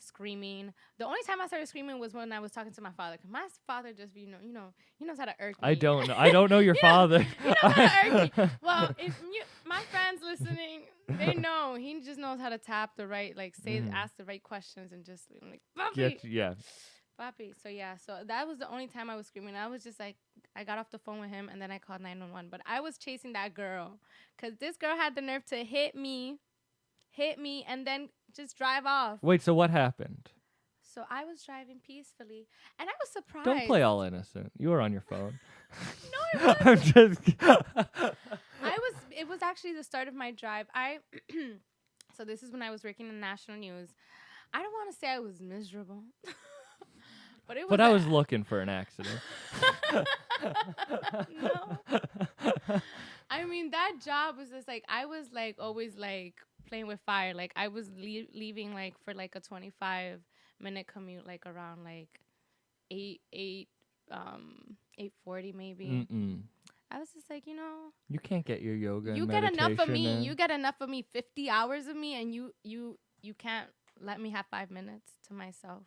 Speaker 4: screaming. The only time I started screaming was when I was talking to my father. 'Cause my father just, he knows how to irk me.
Speaker 3: I don't know. I don't know your father.
Speaker 4: He knows how to irk me. Well, if my friends listening, they know he just knows how to tap the right, like ask the right questions and just like, papi,
Speaker 3: Yeah.
Speaker 4: papi. So yeah, so that was the only time I was screaming. I was just like, I got off the phone with him and then I called 911. But I was chasing that girl because this girl had the nerve to hit me, and then just drive off.
Speaker 3: Wait, so what happened?
Speaker 4: So I was driving peacefully, and I was surprised.
Speaker 3: Don't play all innocent. You were on your phone.
Speaker 4: No, it wasn't.
Speaker 3: I'm just.
Speaker 4: It was actually the start of my drive. So this is when I was working in national news. I don't want to say I was miserable, but it was.
Speaker 3: But I was looking for an accident.
Speaker 4: No. I mean, that job was just like, I was like always like playing with fire. Like I was leaving like for like a 25-minute commute, like around like 8:40 maybe.
Speaker 3: Mm-mm.
Speaker 4: I was just like,
Speaker 3: You can't get your yoga.
Speaker 4: you
Speaker 3: and
Speaker 4: get enough of
Speaker 3: meditation
Speaker 4: me.
Speaker 3: in.
Speaker 4: You get enough of me. 50 hours of me, and you can't let me have 5 minutes to myself.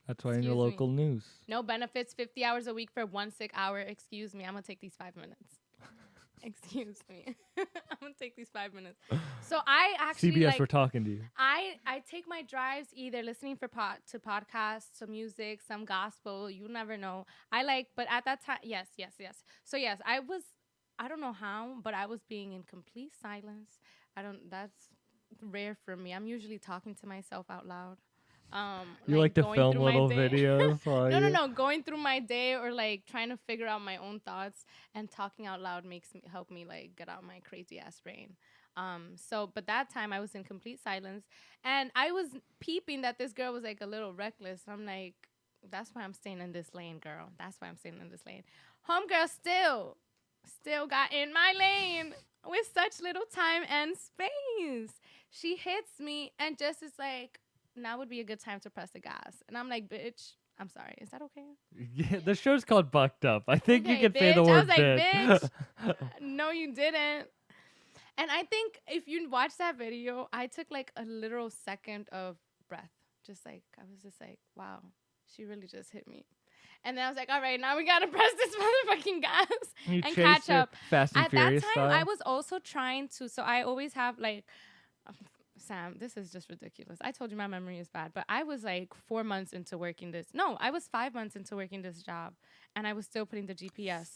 Speaker 3: That's why in your
Speaker 4: Excuse me.
Speaker 3: local news.
Speaker 4: No benefits. 50 hours a week for 1 sick hour. Excuse me. I'm gonna take these 5 minutes. Excuse me. I'm gonna take these 5 minutes. So I actually
Speaker 3: CBS,
Speaker 4: like,
Speaker 3: we're talking to you.
Speaker 4: I take my drives either listening to podcasts, some music, some gospel. You never know. But at that time, yes. So yes, I don't know how, but I was being in complete silence. That's rare for me. I'm usually talking to myself out loud.
Speaker 3: You like to
Speaker 4: going
Speaker 3: film
Speaker 4: through my
Speaker 3: little
Speaker 4: day.
Speaker 3: videos while
Speaker 4: No. Going through my day or like trying to figure out my own thoughts, and talking out loud help me like get out my crazy ass brain. But that time I was in complete silence, and I was peeping that this girl was like a little reckless. I'm like, that's why I'm staying in this lane, girl. That's why I'm staying in this lane. Homegirl still got in my lane with such little time and space. She hits me and just is like, now would be a good time to press the gas. And I'm like, bitch, I'm sorry. Is that okay?
Speaker 3: Yeah, the show's called Bucked Up. I think you
Speaker 4: Okay,
Speaker 3: could say the
Speaker 4: bitch.
Speaker 3: word
Speaker 4: I was like,
Speaker 3: bitch.
Speaker 4: bitch. No, you didn't. And I think if you watch that video, I took like a literal second of breath. Just like, I was just like, wow, she really just hit me. And then I was like, all right, now we got to press this motherfucking gas
Speaker 3: You
Speaker 4: and
Speaker 3: chased
Speaker 4: catch
Speaker 3: her
Speaker 4: up.
Speaker 3: Fast and
Speaker 4: At
Speaker 3: Furious
Speaker 4: that time,
Speaker 3: style.
Speaker 4: I was also trying to, so I always have like, Sam, this is just ridiculous. I told you my memory is bad, but I was like 4 months into working this. No, I was 5 months into working this job, and I was still putting the GPS.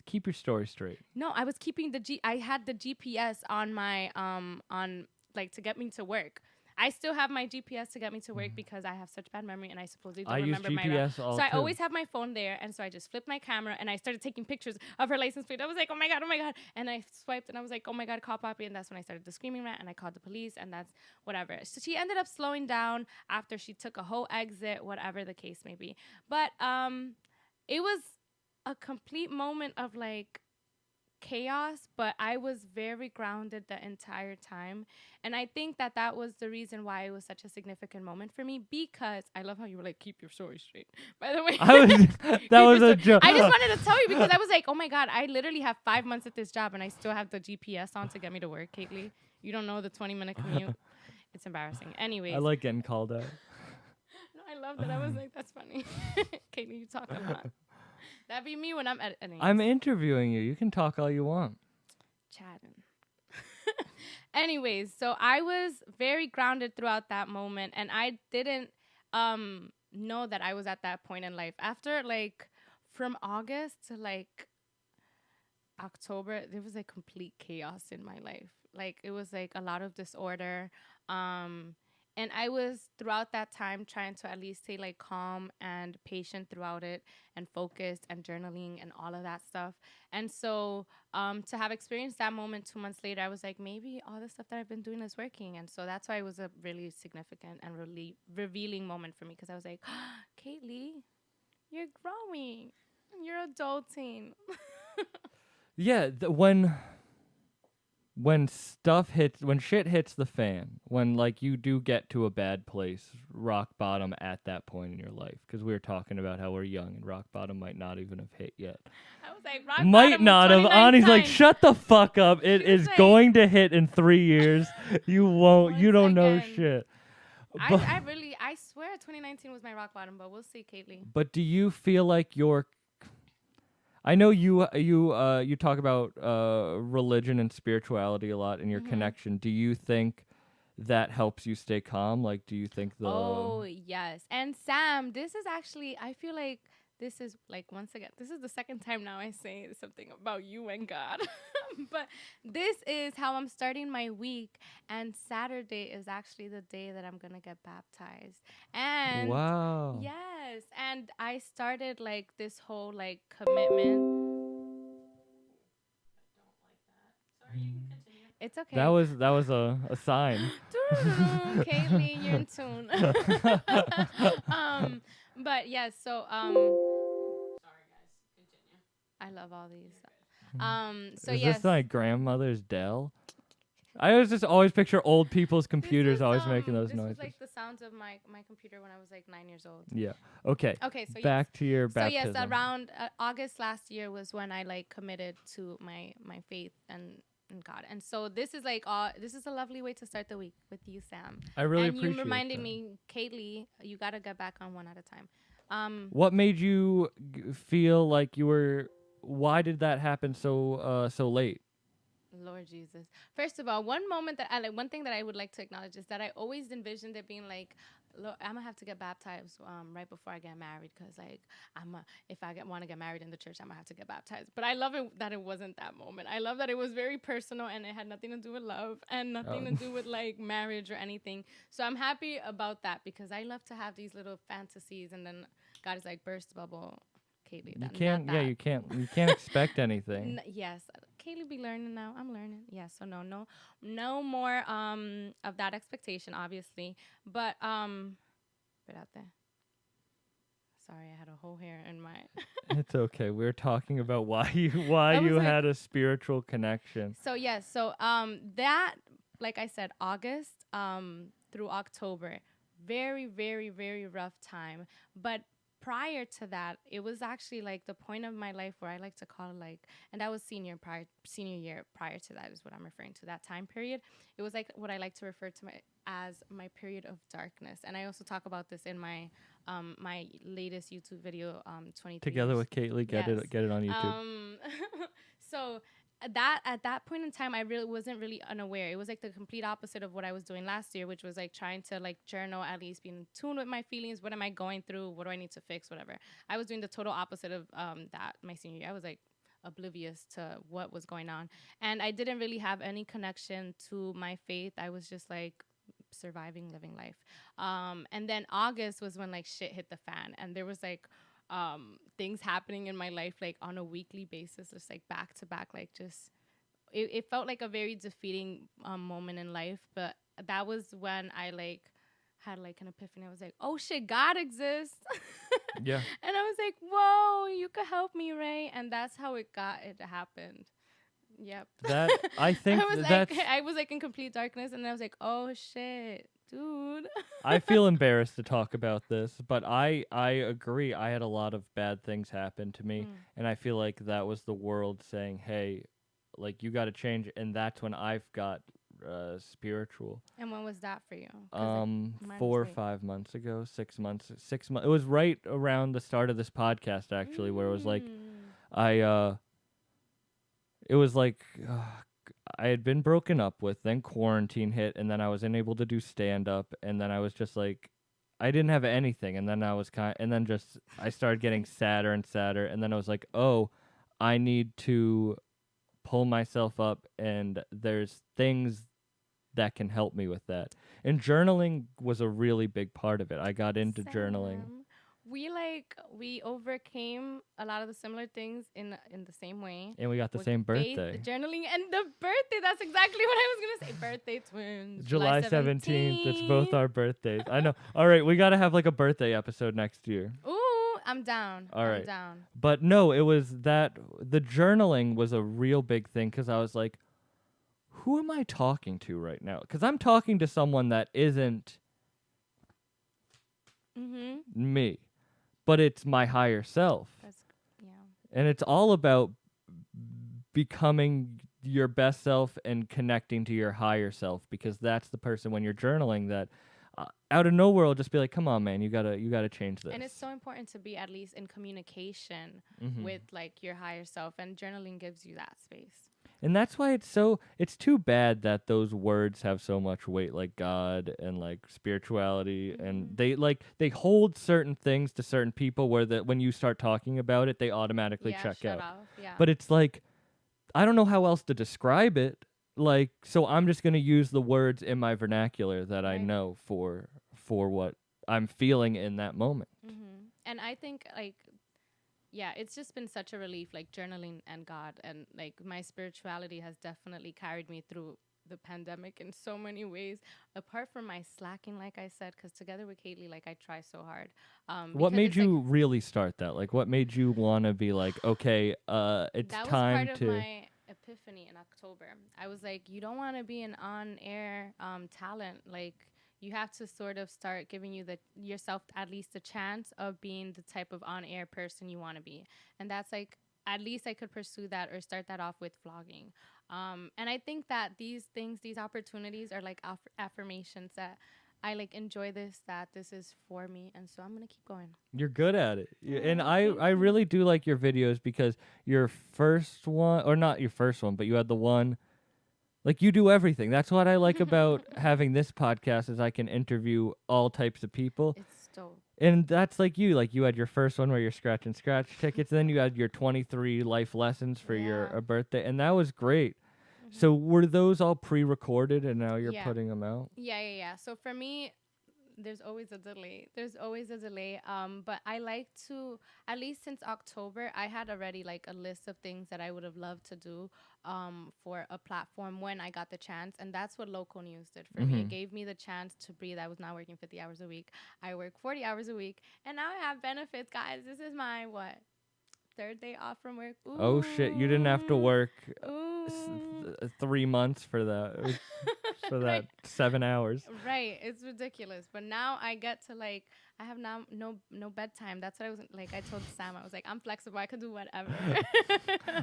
Speaker 3: Keep your story straight.
Speaker 4: No, I was keeping I had the GPS on my on like to get me to work. I still have my GPS to get me to work because I have such bad memory and I supposedly don't
Speaker 3: I use
Speaker 4: remember my
Speaker 3: GPS all
Speaker 4: So I
Speaker 3: too.
Speaker 4: always have my phone there, and so I just flipped my camera and I started taking pictures of her license plate. I was like, oh my god, and I swiped and I was like, oh my god, call Poppy, and that's when I started the screaming rant and I called the police, and that's whatever. So she ended up slowing down after she took a whole exit, whatever the case may be. But it was a complete moment of like chaos, but I was very grounded the entire time, and I think that was the reason why it was such a significant moment for me, because I love how you were like, keep your story straight, by the way.
Speaker 3: That was a joke.
Speaker 4: I just wanted to tell you because I was like, oh my god, I literally have 5 months at this job and I still have the GPS on to get me to work. Caitly, you don't know the 20-minute commute. It's embarrassing. Anyways,
Speaker 3: I like getting called out.
Speaker 4: no, I love that. I was like, that's funny. Caitly, you talk a lot. That'd be me when I'm editing.
Speaker 3: I'm interviewing you. You can talk all you want.
Speaker 4: Chatting. Anyways, so I was very grounded throughout that moment, and I didn't know that I was at that point in life. After like from August to like October, there was like complete chaos in my life. Like it was like a lot of disorder. And I was throughout that time trying to at least stay like calm and patient throughout it, and focused and journaling and all of that stuff. And so to have experienced that moment 2 months later, I was like, maybe all the stuff that I've been doing is working. And so that's why it was a really significant and really revealing moment for me, because I was like, Caitly, you're growing. You're adulting.
Speaker 3: Yeah, when shit hits the fan, when like you do get to a bad place, rock bottom at that point in your life, because we were talking about how we're young and rock bottom might not even have hit yet.
Speaker 4: I was like, rock
Speaker 3: Might
Speaker 4: bottom
Speaker 3: not
Speaker 4: was
Speaker 3: have.
Speaker 4: 29
Speaker 3: Ani's like,
Speaker 4: times.
Speaker 3: shut the fuck up. It
Speaker 4: She was
Speaker 3: is
Speaker 4: like-
Speaker 3: going to hit in 3 years. You won't. You
Speaker 4: Once
Speaker 3: don't know
Speaker 4: again.
Speaker 3: shit. But,
Speaker 4: I swear 2019 was my rock bottom, but we'll see, Caitly.
Speaker 3: but do you feel like I know you talk about religion and spirituality a lot in your
Speaker 4: Mm-hmm.
Speaker 3: connection. Do you think that helps you stay calm? Like, do you think
Speaker 4: Oh, yes. And Sam, this is actually, I feel like this is like, once again, this is the second time now I say something about you and God. But this is how I'm starting my week. And Saturday is actually the day that I'm going to get baptized. And
Speaker 3: wow.
Speaker 4: yes. And I started like this whole like commitment. It's okay.
Speaker 3: That was a sign.
Speaker 4: Caitly, you're in tune. But yes, so sorry guys, continue. I love all these. So
Speaker 3: Is
Speaker 4: yes.
Speaker 3: this my grandmother's Dell? I always picture old people's computers
Speaker 4: is,
Speaker 3: always making those
Speaker 4: this
Speaker 3: noises.
Speaker 4: was like the sounds of my computer when I was like 9 years old.
Speaker 3: Yeah. Okay.
Speaker 4: Okay, so
Speaker 3: Back to your
Speaker 4: So
Speaker 3: baptism.
Speaker 4: yes, around August last year was when I like committed to my faith and God. And so this is like this is a lovely way to start the week with you, Sam.
Speaker 3: I really
Speaker 4: and
Speaker 3: appreciate
Speaker 4: you reminded
Speaker 3: that.
Speaker 4: me, Caitly, you gotta get back on one at a time.
Speaker 3: What made you feel like you were? Why did that happen so late?
Speaker 4: Lord Jesus. First of all, one thing that I would like to acknowledge is that I always envisioned it being like Look, I'm gonna have to get baptized right before I get married, because like if I want to get married in the church, I'm gonna have to get baptized. But I love it that it wasn't that moment. I love that it was very personal and it had nothing to do with love and nothing to do with like marriage or anything. So I'm happy about that, because I love to have these little fantasies, and then God is like, burst bubble, Caitly.
Speaker 3: You can't. Yeah, you can't expect anything.
Speaker 4: Yes, Caitly be learning now. I'm learning. Yeah, so no more of that expectation, obviously. But out there. Sorry, I had a whole hair in my.
Speaker 3: It's okay. We're talking about why you had a spiritual connection.
Speaker 4: So yes, so that, like I said, August through October, very very very rough time, but prior to that, it was actually like the point of my life where I like to call it like, and that was senior year. Prior to that is what I'm referring to, that time period. It was like what I like to refer to as my period of darkness, and I also talk about this in my my latest YouTube video, 23
Speaker 3: Together with Caitly, get
Speaker 4: Yes.
Speaker 3: it on YouTube.
Speaker 4: So at that point in time, I really wasn't really unaware. It was like the complete opposite of what I was doing last year, which was like trying to like journal, at least be in tune with my feelings. What am I going through? What do I need to fix? Whatever. I was doing the total opposite of that my senior year. I was like oblivious to what was going on, and I didn't really have any connection to my faith. I was just like surviving, living life. And then August was when like shit hit the fan, and there was like things happening in my life like on a weekly basis, just like back to back, like just it felt like a very defeating moment in life. But that was when I like had like an epiphany. I was like, oh shit, God exists.
Speaker 3: Yeah.
Speaker 4: And I was like, whoa, you could help me, Ray. And that's how it happened. Yep.
Speaker 3: That I think
Speaker 4: I was like in complete darkness, and I was like, oh shit, dude.
Speaker 3: I feel embarrassed to talk about this, but I agree. I had a lot of bad things happen to me, and I feel like that was the world saying, hey, like you got to change, and that's when I've got spiritual.
Speaker 4: And when was that for you?
Speaker 3: 4 or 5 months ago, 6 months. It was right around the start of this podcast, actually, where it was like it was like I had been broken up with, then quarantine hit, and then I was unable to do stand-up, and then I was just like, I didn't have anything, and then I started getting sadder and sadder, and then I was like, oh, I need to pull myself up, and there's things that can help me with that. And journaling was a really big part of it. I got into journaling.
Speaker 4: We overcame a lot of the similar things in the same way.
Speaker 3: And we got the same birthday.
Speaker 4: The journaling and the birthday. That's exactly what I was going to say. Birthday twins.
Speaker 3: July 17th. It's both our birthdays. I know. All right. We got to have like a birthday episode next year.
Speaker 4: Ooh, I'm down.
Speaker 3: All right.
Speaker 4: I'm down.
Speaker 3: But no, it was that the journaling was a real big thing, because I was like, who am I talking to right now? Because I'm talking to someone that isn't me, but it's my higher self.
Speaker 4: Yeah.
Speaker 3: And it's all about becoming your best self and connecting to your higher self, because that's the person when you're journaling that out of nowhere will just be like, come on, man, you gotta change this.
Speaker 4: And it's so important to be at least in communication with like your higher self, and journaling gives you that space.
Speaker 3: And that's why it's too bad that those words have so much weight, like God and like spirituality, and they hold certain things to certain people where when you start talking about it, they automatically check out.
Speaker 4: Yeah.
Speaker 3: But it's like, I don't know how else to describe it. Like, so I'm just going to use the words in my vernacular that I know for what I'm feeling in that moment.
Speaker 4: And I think like, yeah, it's just been such a relief, like journaling and God, and like my spirituality has definitely carried me through the pandemic in so many ways, apart from my slacking, like I said, because together with Caitly, like I try so hard.
Speaker 3: What made you really start that? Like, what made you want to be like, okay, it's time to...
Speaker 4: That was part of my epiphany in October. I was like, you don't want to be an on-air talent. Like, you have to sort of start giving yourself at least a chance of being the type of on-air person you want to be. And that's like, at least I could pursue that or start that off with vlogging. And I think that these opportunities are like affirmations that I like enjoy this, that this is for me. And so I'm going to keep going.
Speaker 3: You're good at it. And I really do like your videos, because your first one, or not your first one, but you had the one Like you do everything. That's what I like about having this podcast is I can interview all types of people.
Speaker 4: It's dope.
Speaker 3: And that's like you had your first one where you're scratching scratch tickets, then you had your 23 life lessons for your
Speaker 4: Yeah.
Speaker 3: birthday, and that was great. So were those all pre-recorded and now you're
Speaker 4: Yeah.
Speaker 3: putting them out?
Speaker 4: Yeah. So for me, there's always a delay. But I like to, at least since October, I had already like a list of things that I would have loved to do for a platform when I got the chance. And that's what local news did for me. It gave me the chance to breathe. I was not working 50 hours a week. I work 40 hours a week. And now I have benefits, guys. This is my, third day off from work. Ooh.
Speaker 3: Oh shit, you didn't have to work
Speaker 4: Ooh.
Speaker 3: 3 months for that. For that 7 hours.
Speaker 4: Right, it's ridiculous. But now I get to I have now no bedtime. That's what I was like. I told Sam, I was like, I'm flexible. I can do whatever.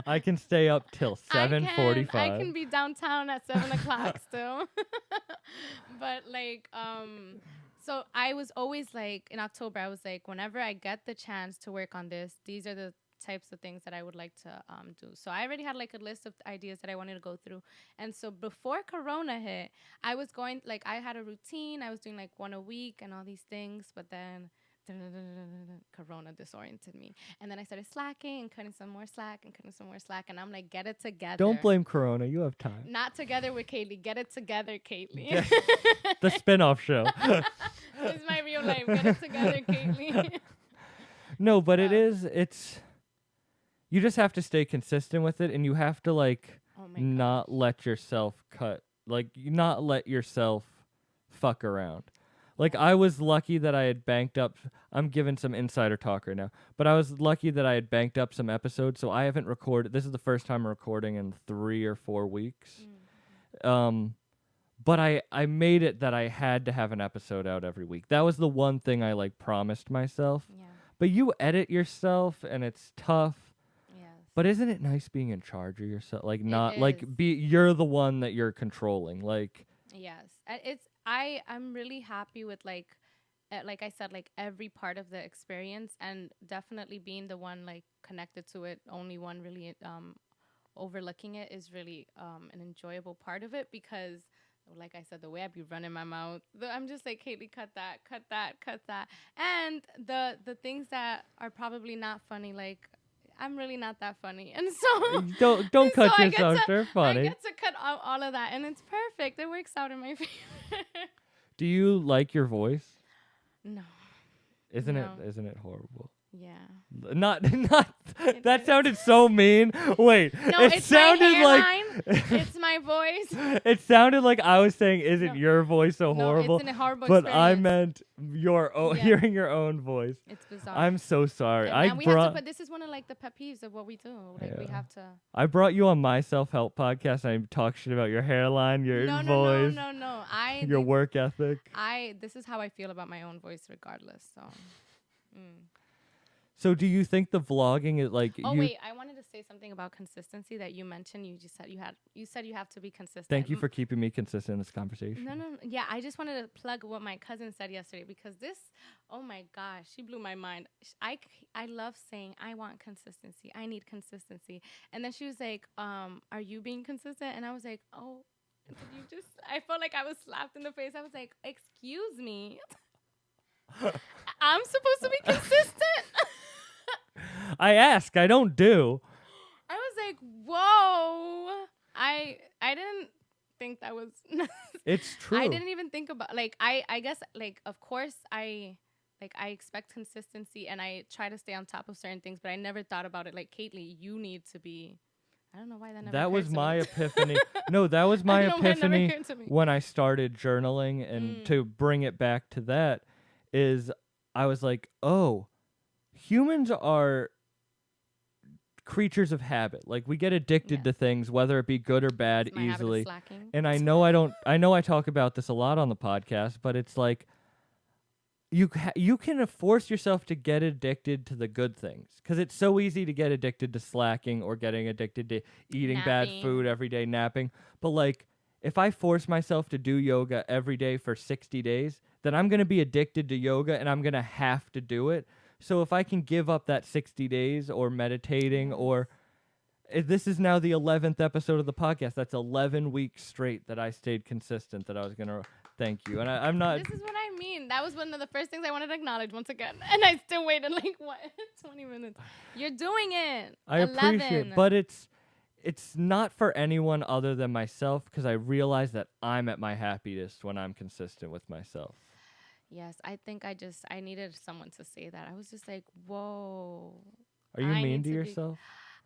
Speaker 3: I can stay up till 7:45.
Speaker 4: I can be downtown at 7:00 still. But so I was always in October. I was like, whenever I get the chance to work on this, these are the types of things that I would like to do. So I already had a list of ideas that I wanted to go through. And so before Corona hit, I was going I had a routine. I was doing one a week and all these things, but then Corona disoriented me. And then I started slacking and cutting some more slack. And I'm like, get it together.
Speaker 3: Don't blame Corona. You have time.
Speaker 4: Not together with Caitly. Get it together, Caitly.
Speaker 3: Yeah. The spin-off show.
Speaker 4: This is my real life. Get it together, Caitly.
Speaker 3: No, but it's you just have to stay consistent with it, and you have to not let yourself not let yourself fuck around. I was lucky that I had banked up. I'm giving some insider talk right now, but I was lucky that I had banked up some episodes, so I haven't recorded. This is the first time I'm recording in 3 or 4 weeks. But I made it that I had to have an episode out every week. That was the one thing I promised myself.
Speaker 4: Yeah.
Speaker 3: But you edit yourself, and it's tough.
Speaker 4: Yes.
Speaker 3: But isn't it nice being in charge of yourself?
Speaker 4: is.
Speaker 3: You're the one that you're controlling.
Speaker 4: Yes. I'm really happy with like I said, every part of the experience, and definitely being the one connected to it, only one really overlooking it is really an enjoyable part of it, because like I said, the way I be running my mouth, I'm just like, Caitly, cut that. And the things that are probably not funny, I'm really not that funny. And so
Speaker 3: don't cut
Speaker 4: so
Speaker 3: yourself. They're funny.
Speaker 4: I get to cut out all of that, and it's perfect. It works out in my favor.
Speaker 3: Do you like your voice?
Speaker 4: No.
Speaker 3: Isn't
Speaker 4: No.
Speaker 3: it horrible?
Speaker 4: Yeah.
Speaker 3: Not that sounded so mean. Wait.
Speaker 4: No,
Speaker 3: it
Speaker 4: it's
Speaker 3: sounded
Speaker 4: my hairline. It's my voice.
Speaker 3: It sounded like I was saying, isn't your voice so
Speaker 4: No,
Speaker 3: horrible?
Speaker 4: it's a horrible
Speaker 3: but
Speaker 4: experience.
Speaker 3: I meant
Speaker 4: Yeah.
Speaker 3: hearing your own voice.
Speaker 4: It's bizarre.
Speaker 3: I'm so sorry.
Speaker 4: And now we have to put, this is one of the pet peeves of what we do. We have to.
Speaker 3: I brought you on my self-help podcast, and I talk shit about your hairline, your voice,
Speaker 4: No.
Speaker 3: your work ethic.
Speaker 4: This is how I feel about my own voice, regardless. So.
Speaker 3: So do you think the vlogging is
Speaker 4: Wait, I wanted to say something about consistency that you mentioned. You just said you have to be consistent.
Speaker 3: Thank you for keeping me consistent in this conversation.
Speaker 4: No. Yeah, I just wanted to plug what my cousin said yesterday, because oh my gosh, she blew my mind. I love saying I want consistency. I need consistency. And then she was like, are you being consistent? And I was like, oh, I felt like I was slapped in the face. I was like, excuse me. I'm supposed to be consistent.
Speaker 3: I ask, I don't do.
Speaker 4: I was like, whoa. I didn't think that was
Speaker 3: It's true.
Speaker 4: I didn't even think about I guess of course I expect consistency, and I try to stay on top of certain things, but I never thought about it Caitly, you need to be. I don't know why that never
Speaker 3: That was
Speaker 4: occurred to
Speaker 3: my
Speaker 4: me.
Speaker 3: epiphany. No, that was my
Speaker 4: I don't know why it never
Speaker 3: epiphany
Speaker 4: occurred to me.
Speaker 3: when I started journaling, and to bring it back to that is I was like, oh, humans are creatures of habit. We get addicted to things, whether it be good or bad,
Speaker 4: My habit of
Speaker 3: easily.
Speaker 4: slacking.
Speaker 3: And I know I talk about this a lot on the podcast, but it's you can force yourself to get addicted to the good things, because it's so easy to get addicted to slacking or getting addicted to eating bad
Speaker 4: Napping.
Speaker 3: food every day, napping. But if I force myself to do yoga every day for 60 days, then I'm going to be addicted to yoga, and I'm going to have to do it. So if I can give up that 60 days or meditating, or this is now the 11th episode of the podcast. That's 11 weeks straight that I stayed consistent. That I was gonna thank you, and I'm not.
Speaker 4: This is what I mean. That was one of the first things I wanted to acknowledge once again, and I still waited like what 20 minutes. You're doing it.
Speaker 3: I
Speaker 4: 11.
Speaker 3: appreciate, but it's not for anyone other than myself because I realize that I'm at my happiest when I'm consistent with myself.
Speaker 4: Yes, I think I needed someone to say that. I was just like, whoa.
Speaker 3: Are you
Speaker 4: I
Speaker 3: mean
Speaker 4: need
Speaker 3: to
Speaker 4: be-
Speaker 3: yourself?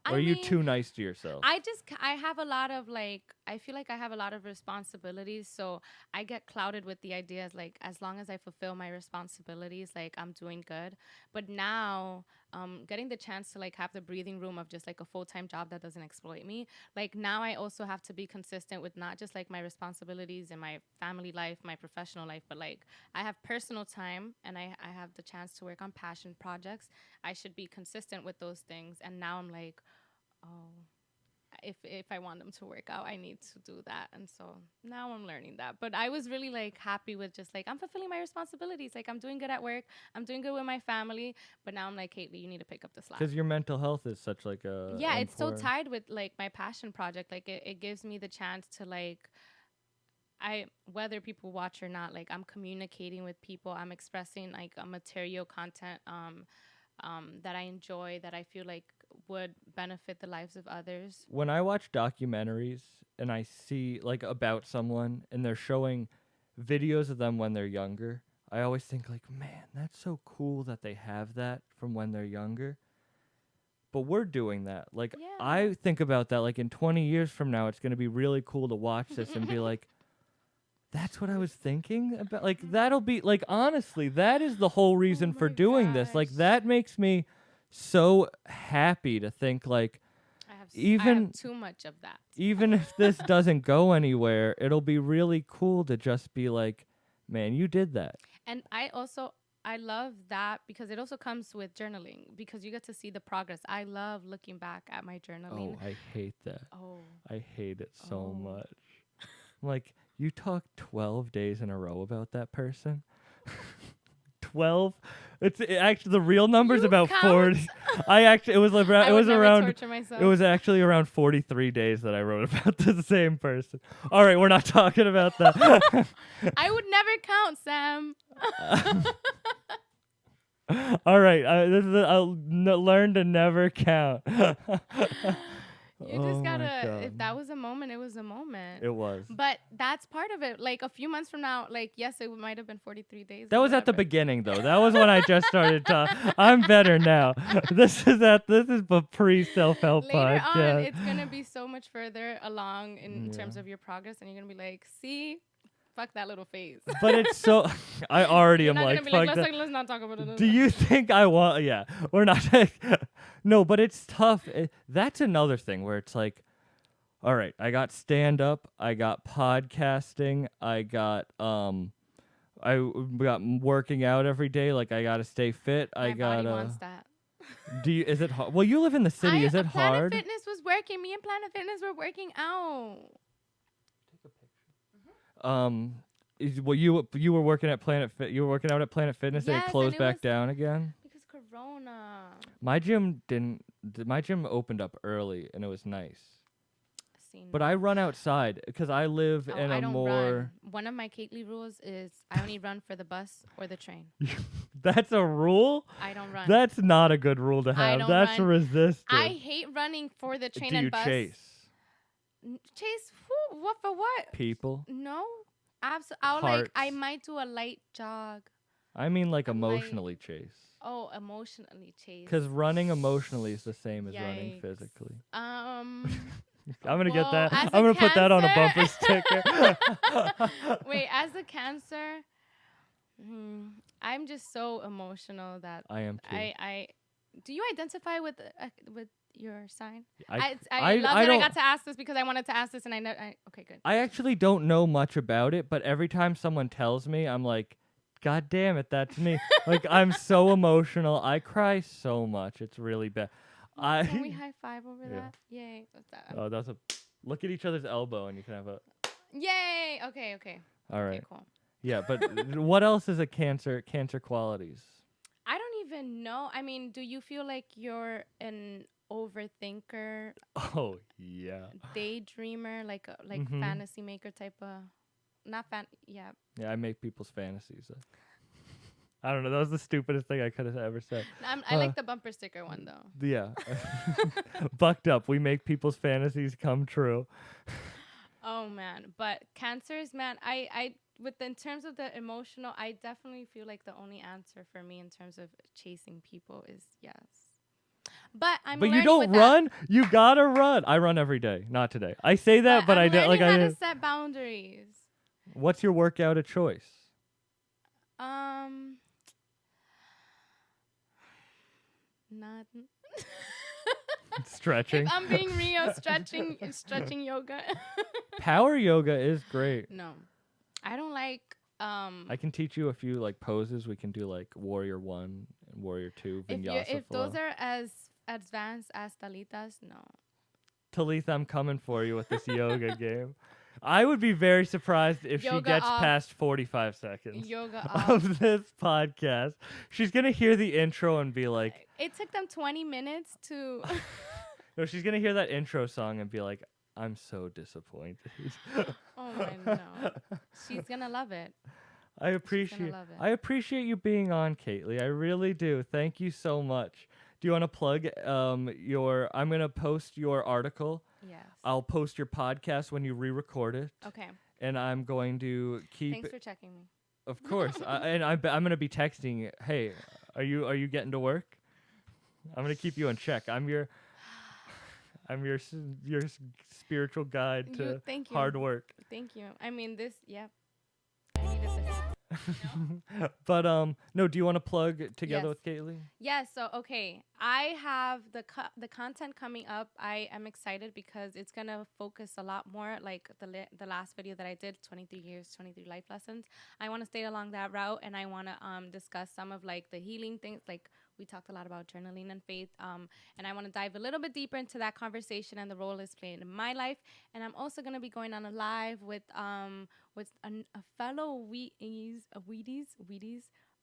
Speaker 4: I
Speaker 3: Or are you
Speaker 4: mean,
Speaker 3: too nice to yourself?
Speaker 4: I have a lot of I feel like I have a lot of responsibilities, so I get clouded with the ideas like as long as I fulfill my responsibilities, like I'm doing good. But now, getting the chance to like have the breathing room of just like a full-time job that doesn't exploit me, like now I also have to be consistent with not just like my responsibilities in my family life, my professional life, but like I have personal time and I have the chance to work on passion projects. I should be consistent with those things, and now I'm like, oh, if I want them to work out, I need to do that. And so now I'm learning that. But I was really like happy with just like I'm fulfilling my responsibilities. Like I'm doing good at work. I'm doing good with my family. But now I'm like, Caitly, you need to pick up the slack.
Speaker 3: Because your mental health is such like a
Speaker 4: Yeah, it's so
Speaker 3: important-
Speaker 4: tied with like my passion project. Like it gives me the chance to like whether people watch or not, like I'm communicating with people. I'm expressing like a material content that I enjoy, that I feel like would benefit the lives of others.
Speaker 3: When I watch documentaries and I see like about someone and they're showing videos of them when they're younger, I always think like, man, that's so cool that they have that from when they're younger. But we're doing that. Like
Speaker 4: Yeah.
Speaker 3: I think about that like in 20 years from now, it's going to be really cool to watch this and be like, that's what I was thinking about. Like that'll be like, honestly, that is the whole reason for
Speaker 4: my
Speaker 3: doing this. Like
Speaker 4: gosh.
Speaker 3: that makes me so happy to think like,
Speaker 4: I have
Speaker 3: Even-
Speaker 4: too much of that.
Speaker 3: even if this doesn't go anywhere, it'll be really cool to just be like, man, you did that.
Speaker 4: And I love that because it also comes with journaling because you get to see the progress. I love looking back at my journaling.
Speaker 3: Oh, I hate that.
Speaker 4: Oh.
Speaker 3: I hate it so
Speaker 4: Oh.
Speaker 3: much. Like, you talk 12 days in a row about that person? 12? Actually the real number's
Speaker 4: You
Speaker 3: about
Speaker 4: count?
Speaker 3: 40. It was around
Speaker 4: I
Speaker 3: it
Speaker 4: would
Speaker 3: was
Speaker 4: never
Speaker 3: around
Speaker 4: torture myself.
Speaker 3: it was actually around 43 days that I wrote about the same person. All right, we're not talking about that.
Speaker 4: I would never count, Sam.
Speaker 3: All right, I'll learn to never count.
Speaker 4: You
Speaker 3: Oh
Speaker 4: just
Speaker 3: my
Speaker 4: gotta. If
Speaker 3: God.
Speaker 4: that was a moment, it was a moment.
Speaker 3: It was.
Speaker 4: But that's part of it. Like a few months from now, like yes, it might have been 43 days.
Speaker 3: That
Speaker 4: or
Speaker 3: was at the
Speaker 4: whatever.
Speaker 3: beginning, though. That was when I just started talking. I'm better now. This is a pre-self-help
Speaker 4: Later on,
Speaker 3: podcast.
Speaker 4: it's gonna be so much further along in terms
Speaker 3: Yeah.
Speaker 4: of your progress, and you're gonna be like, see, fuck that little phase.
Speaker 3: But it's so. I already
Speaker 4: You're
Speaker 3: am
Speaker 4: not
Speaker 3: like,
Speaker 4: gonna be like,
Speaker 3: fuck
Speaker 4: let's,
Speaker 3: that.
Speaker 4: let's not talk about it.
Speaker 3: Do you think I want? Yeah, we're not. No, but it's tough. That's another thing where it's like, all right, I got stand up, I got podcasting, I got got working out every day. Like I gotta stay fit.
Speaker 4: My
Speaker 3: I
Speaker 4: body
Speaker 3: gotta.
Speaker 4: wants that.
Speaker 3: Do you? Is it hard? Well, you live in the city. Is it
Speaker 4: Planet
Speaker 3: hard?
Speaker 4: Fitness was working. Me and Planet Fitness were working out.
Speaker 3: Well, you were working at Planet Fit. You were working out at Planet Fitness, and
Speaker 4: Yes,
Speaker 3: it
Speaker 4: and
Speaker 3: closed
Speaker 4: it
Speaker 3: back
Speaker 4: was-
Speaker 3: down again.
Speaker 4: Because Corona.
Speaker 3: My gym didn't. My gym opened up early, and it was nice. But I run outside because I live in
Speaker 4: I
Speaker 3: a
Speaker 4: don't
Speaker 3: more.
Speaker 4: run. One of my Caitly rules is I only run for the bus or the train.
Speaker 3: That's a rule.
Speaker 4: I don't run.
Speaker 3: That's not a good rule to
Speaker 4: I
Speaker 3: have.
Speaker 4: don't
Speaker 3: That's
Speaker 4: run.
Speaker 3: resistance.
Speaker 4: I hate running for the train
Speaker 3: Do
Speaker 4: and
Speaker 3: you
Speaker 4: bus.
Speaker 3: chase
Speaker 4: Chase? Who? What for what?
Speaker 3: people?
Speaker 4: No. Absolutely. I
Speaker 3: Hearts.
Speaker 4: might do a light jog.
Speaker 3: I mean, like
Speaker 4: I'm like-
Speaker 3: emotionally chase.
Speaker 4: Oh, emotionally chase.
Speaker 3: Because running emotionally is the same as running
Speaker 4: Yikes.
Speaker 3: physically.
Speaker 4: I'm
Speaker 3: gonna get
Speaker 4: Well,
Speaker 3: that.
Speaker 4: as
Speaker 3: I'm
Speaker 4: a
Speaker 3: gonna put that on a bumper
Speaker 4: Cancer-
Speaker 3: sticker.
Speaker 4: Wait, as a Cancer, I'm just so emotional that
Speaker 3: I am too.
Speaker 4: I do you identify with your sign?
Speaker 3: I
Speaker 4: I love that I
Speaker 3: don't-
Speaker 4: got to ask this because I wanted to ask this and okay, good.
Speaker 3: I actually don't know much about it, but every time someone tells me, I'm like, God damn it, that's me. Like, I'm so emotional. I cry so much. It's really bad.
Speaker 4: Can we high five over
Speaker 3: Yeah.
Speaker 4: that? Yay. What's that?
Speaker 3: Oh, that's a. Look at each other's elbow, and you can have a.
Speaker 4: Yay. Okay.
Speaker 3: All right.
Speaker 4: Okay, cool.
Speaker 3: Yeah, but what else is a cancer qualities?
Speaker 4: I don't even know. I mean, do you feel like you're an overthinker,
Speaker 3: Oh yeah.
Speaker 4: daydreamer, like
Speaker 3: Mhm.
Speaker 4: fantasy maker type of, not yeah.
Speaker 3: Yeah, I make people's fantasies. I don't know. That was the stupidest thing I could have ever said.
Speaker 4: I like the bumper sticker one though.
Speaker 3: Yeah. Bucked up. We make people's fantasies come true.
Speaker 4: Oh man, but cancers, man, I in terms of the emotional, I definitely feel like the only answer for me in terms of chasing people is yes. But
Speaker 3: But you
Speaker 4: learning
Speaker 3: don't
Speaker 4: with that.
Speaker 3: run. You gotta run. I run every day. Not today. I say that, but
Speaker 4: I'm
Speaker 3: I don't. Like
Speaker 4: learning
Speaker 3: I.
Speaker 4: how to set boundaries.
Speaker 3: What's your workout of choice?
Speaker 4: Not.
Speaker 3: Stretching.
Speaker 4: If I'm being real, stretching yoga.
Speaker 3: Power yoga is great.
Speaker 4: No, I don't like.
Speaker 3: I can teach you a few like poses. We can do like Warrior 1 and Warrior 2, Vinyasa
Speaker 4: If
Speaker 3: flow.
Speaker 4: those are as advanced as Talitas, no.
Speaker 3: Talitha, I'm coming for you with this yoga game. I would be very surprised if she
Speaker 4: Yoga
Speaker 3: gets
Speaker 4: off.
Speaker 3: past 45 seconds
Speaker 4: Yoga off.
Speaker 3: of this podcast. She's going to hear the intro and be like,
Speaker 4: It took them 20 minutes to.
Speaker 3: no, she's going to hear that intro song and be like, I'm so disappointed.
Speaker 4: Oh my no. She's gonna love it.
Speaker 3: I appreciate
Speaker 4: love it.
Speaker 3: I appreciate you being on, Caitly. I really do. Thank you so much. Do you want to plug your I'm going to post your article.
Speaker 4: Yes.
Speaker 3: I'll post your podcast when you re-record it.
Speaker 4: Okay.
Speaker 3: And I'm going to keep
Speaker 4: Thanks for checking me.
Speaker 3: Of course. And I'm going to be texting, "Hey, are you getting to work?" I'm going to keep you in check. I'm your spiritual guide to
Speaker 4: thank you.
Speaker 3: hard work.
Speaker 4: Thank you. I mean this. Yep. I needed this.
Speaker 3: But no, do you want to plug together
Speaker 4: Yes.
Speaker 3: with Caitly?
Speaker 4: Yes. So okay, I have the content coming up. I am excited because it's gonna focus a lot more like the last video that I did, 23 years, 23 life lessons. I want to stay along that route, and I want to discuss some of like the healing things. Like we talked a lot about journaling and faith. And I want to dive a little bit deeper into that conversation and the role it's playing in my life. And I'm also gonna be going on a live with a fellow Wheaties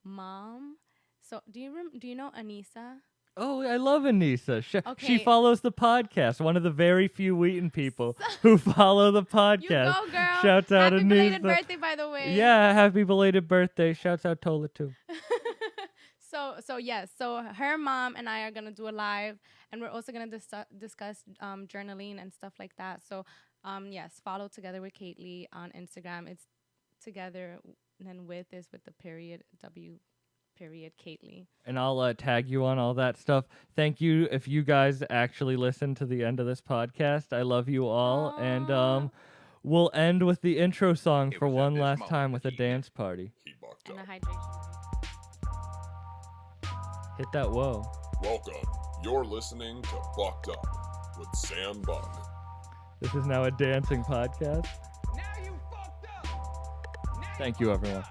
Speaker 4: mom. So do you know Anissa?
Speaker 3: Oh, I love Anissa. She
Speaker 4: Okay.
Speaker 3: follows the podcast. One of the very few Wheaton people who follow the podcast.
Speaker 4: You go, girl.
Speaker 3: Shouts out
Speaker 4: Happy
Speaker 3: Anissa.
Speaker 4: belated birthday, by the way.
Speaker 3: Yeah, happy belated birthday. Shouts out Tola too.
Speaker 4: So yes. So her mom and I are gonna do a live, and we're also gonna discuss journaling and stuff like that. So yes, follow Together with Caitly on Instagram. It's together and with is with the period Caitly.
Speaker 3: And I'll tag you on all that stuff. Thank you if you guys actually listen to the end of this podcast. I love you all.
Speaker 4: Aww.
Speaker 3: And we'll end with the intro song
Speaker 1: It
Speaker 3: for
Speaker 1: was at
Speaker 3: one
Speaker 1: this
Speaker 3: last
Speaker 1: moment
Speaker 3: time with a
Speaker 1: he knew.
Speaker 3: dance party.
Speaker 2: He bucked
Speaker 4: And a
Speaker 2: up.
Speaker 4: hydration.
Speaker 3: Hit that whoa.
Speaker 2: Welcome. You're listening to Bucked Up with Sam Buck.
Speaker 3: This is now a dancing podcast. Thank you, everyone.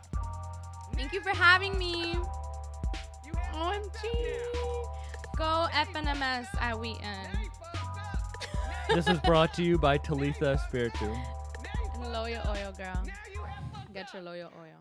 Speaker 4: Thank you for having me. OMG. Go FNMS at Wheaton.
Speaker 3: This is brought to you by Talitha Spiritu.
Speaker 4: And Loyal Oil, girl. Get your Loyal Oil.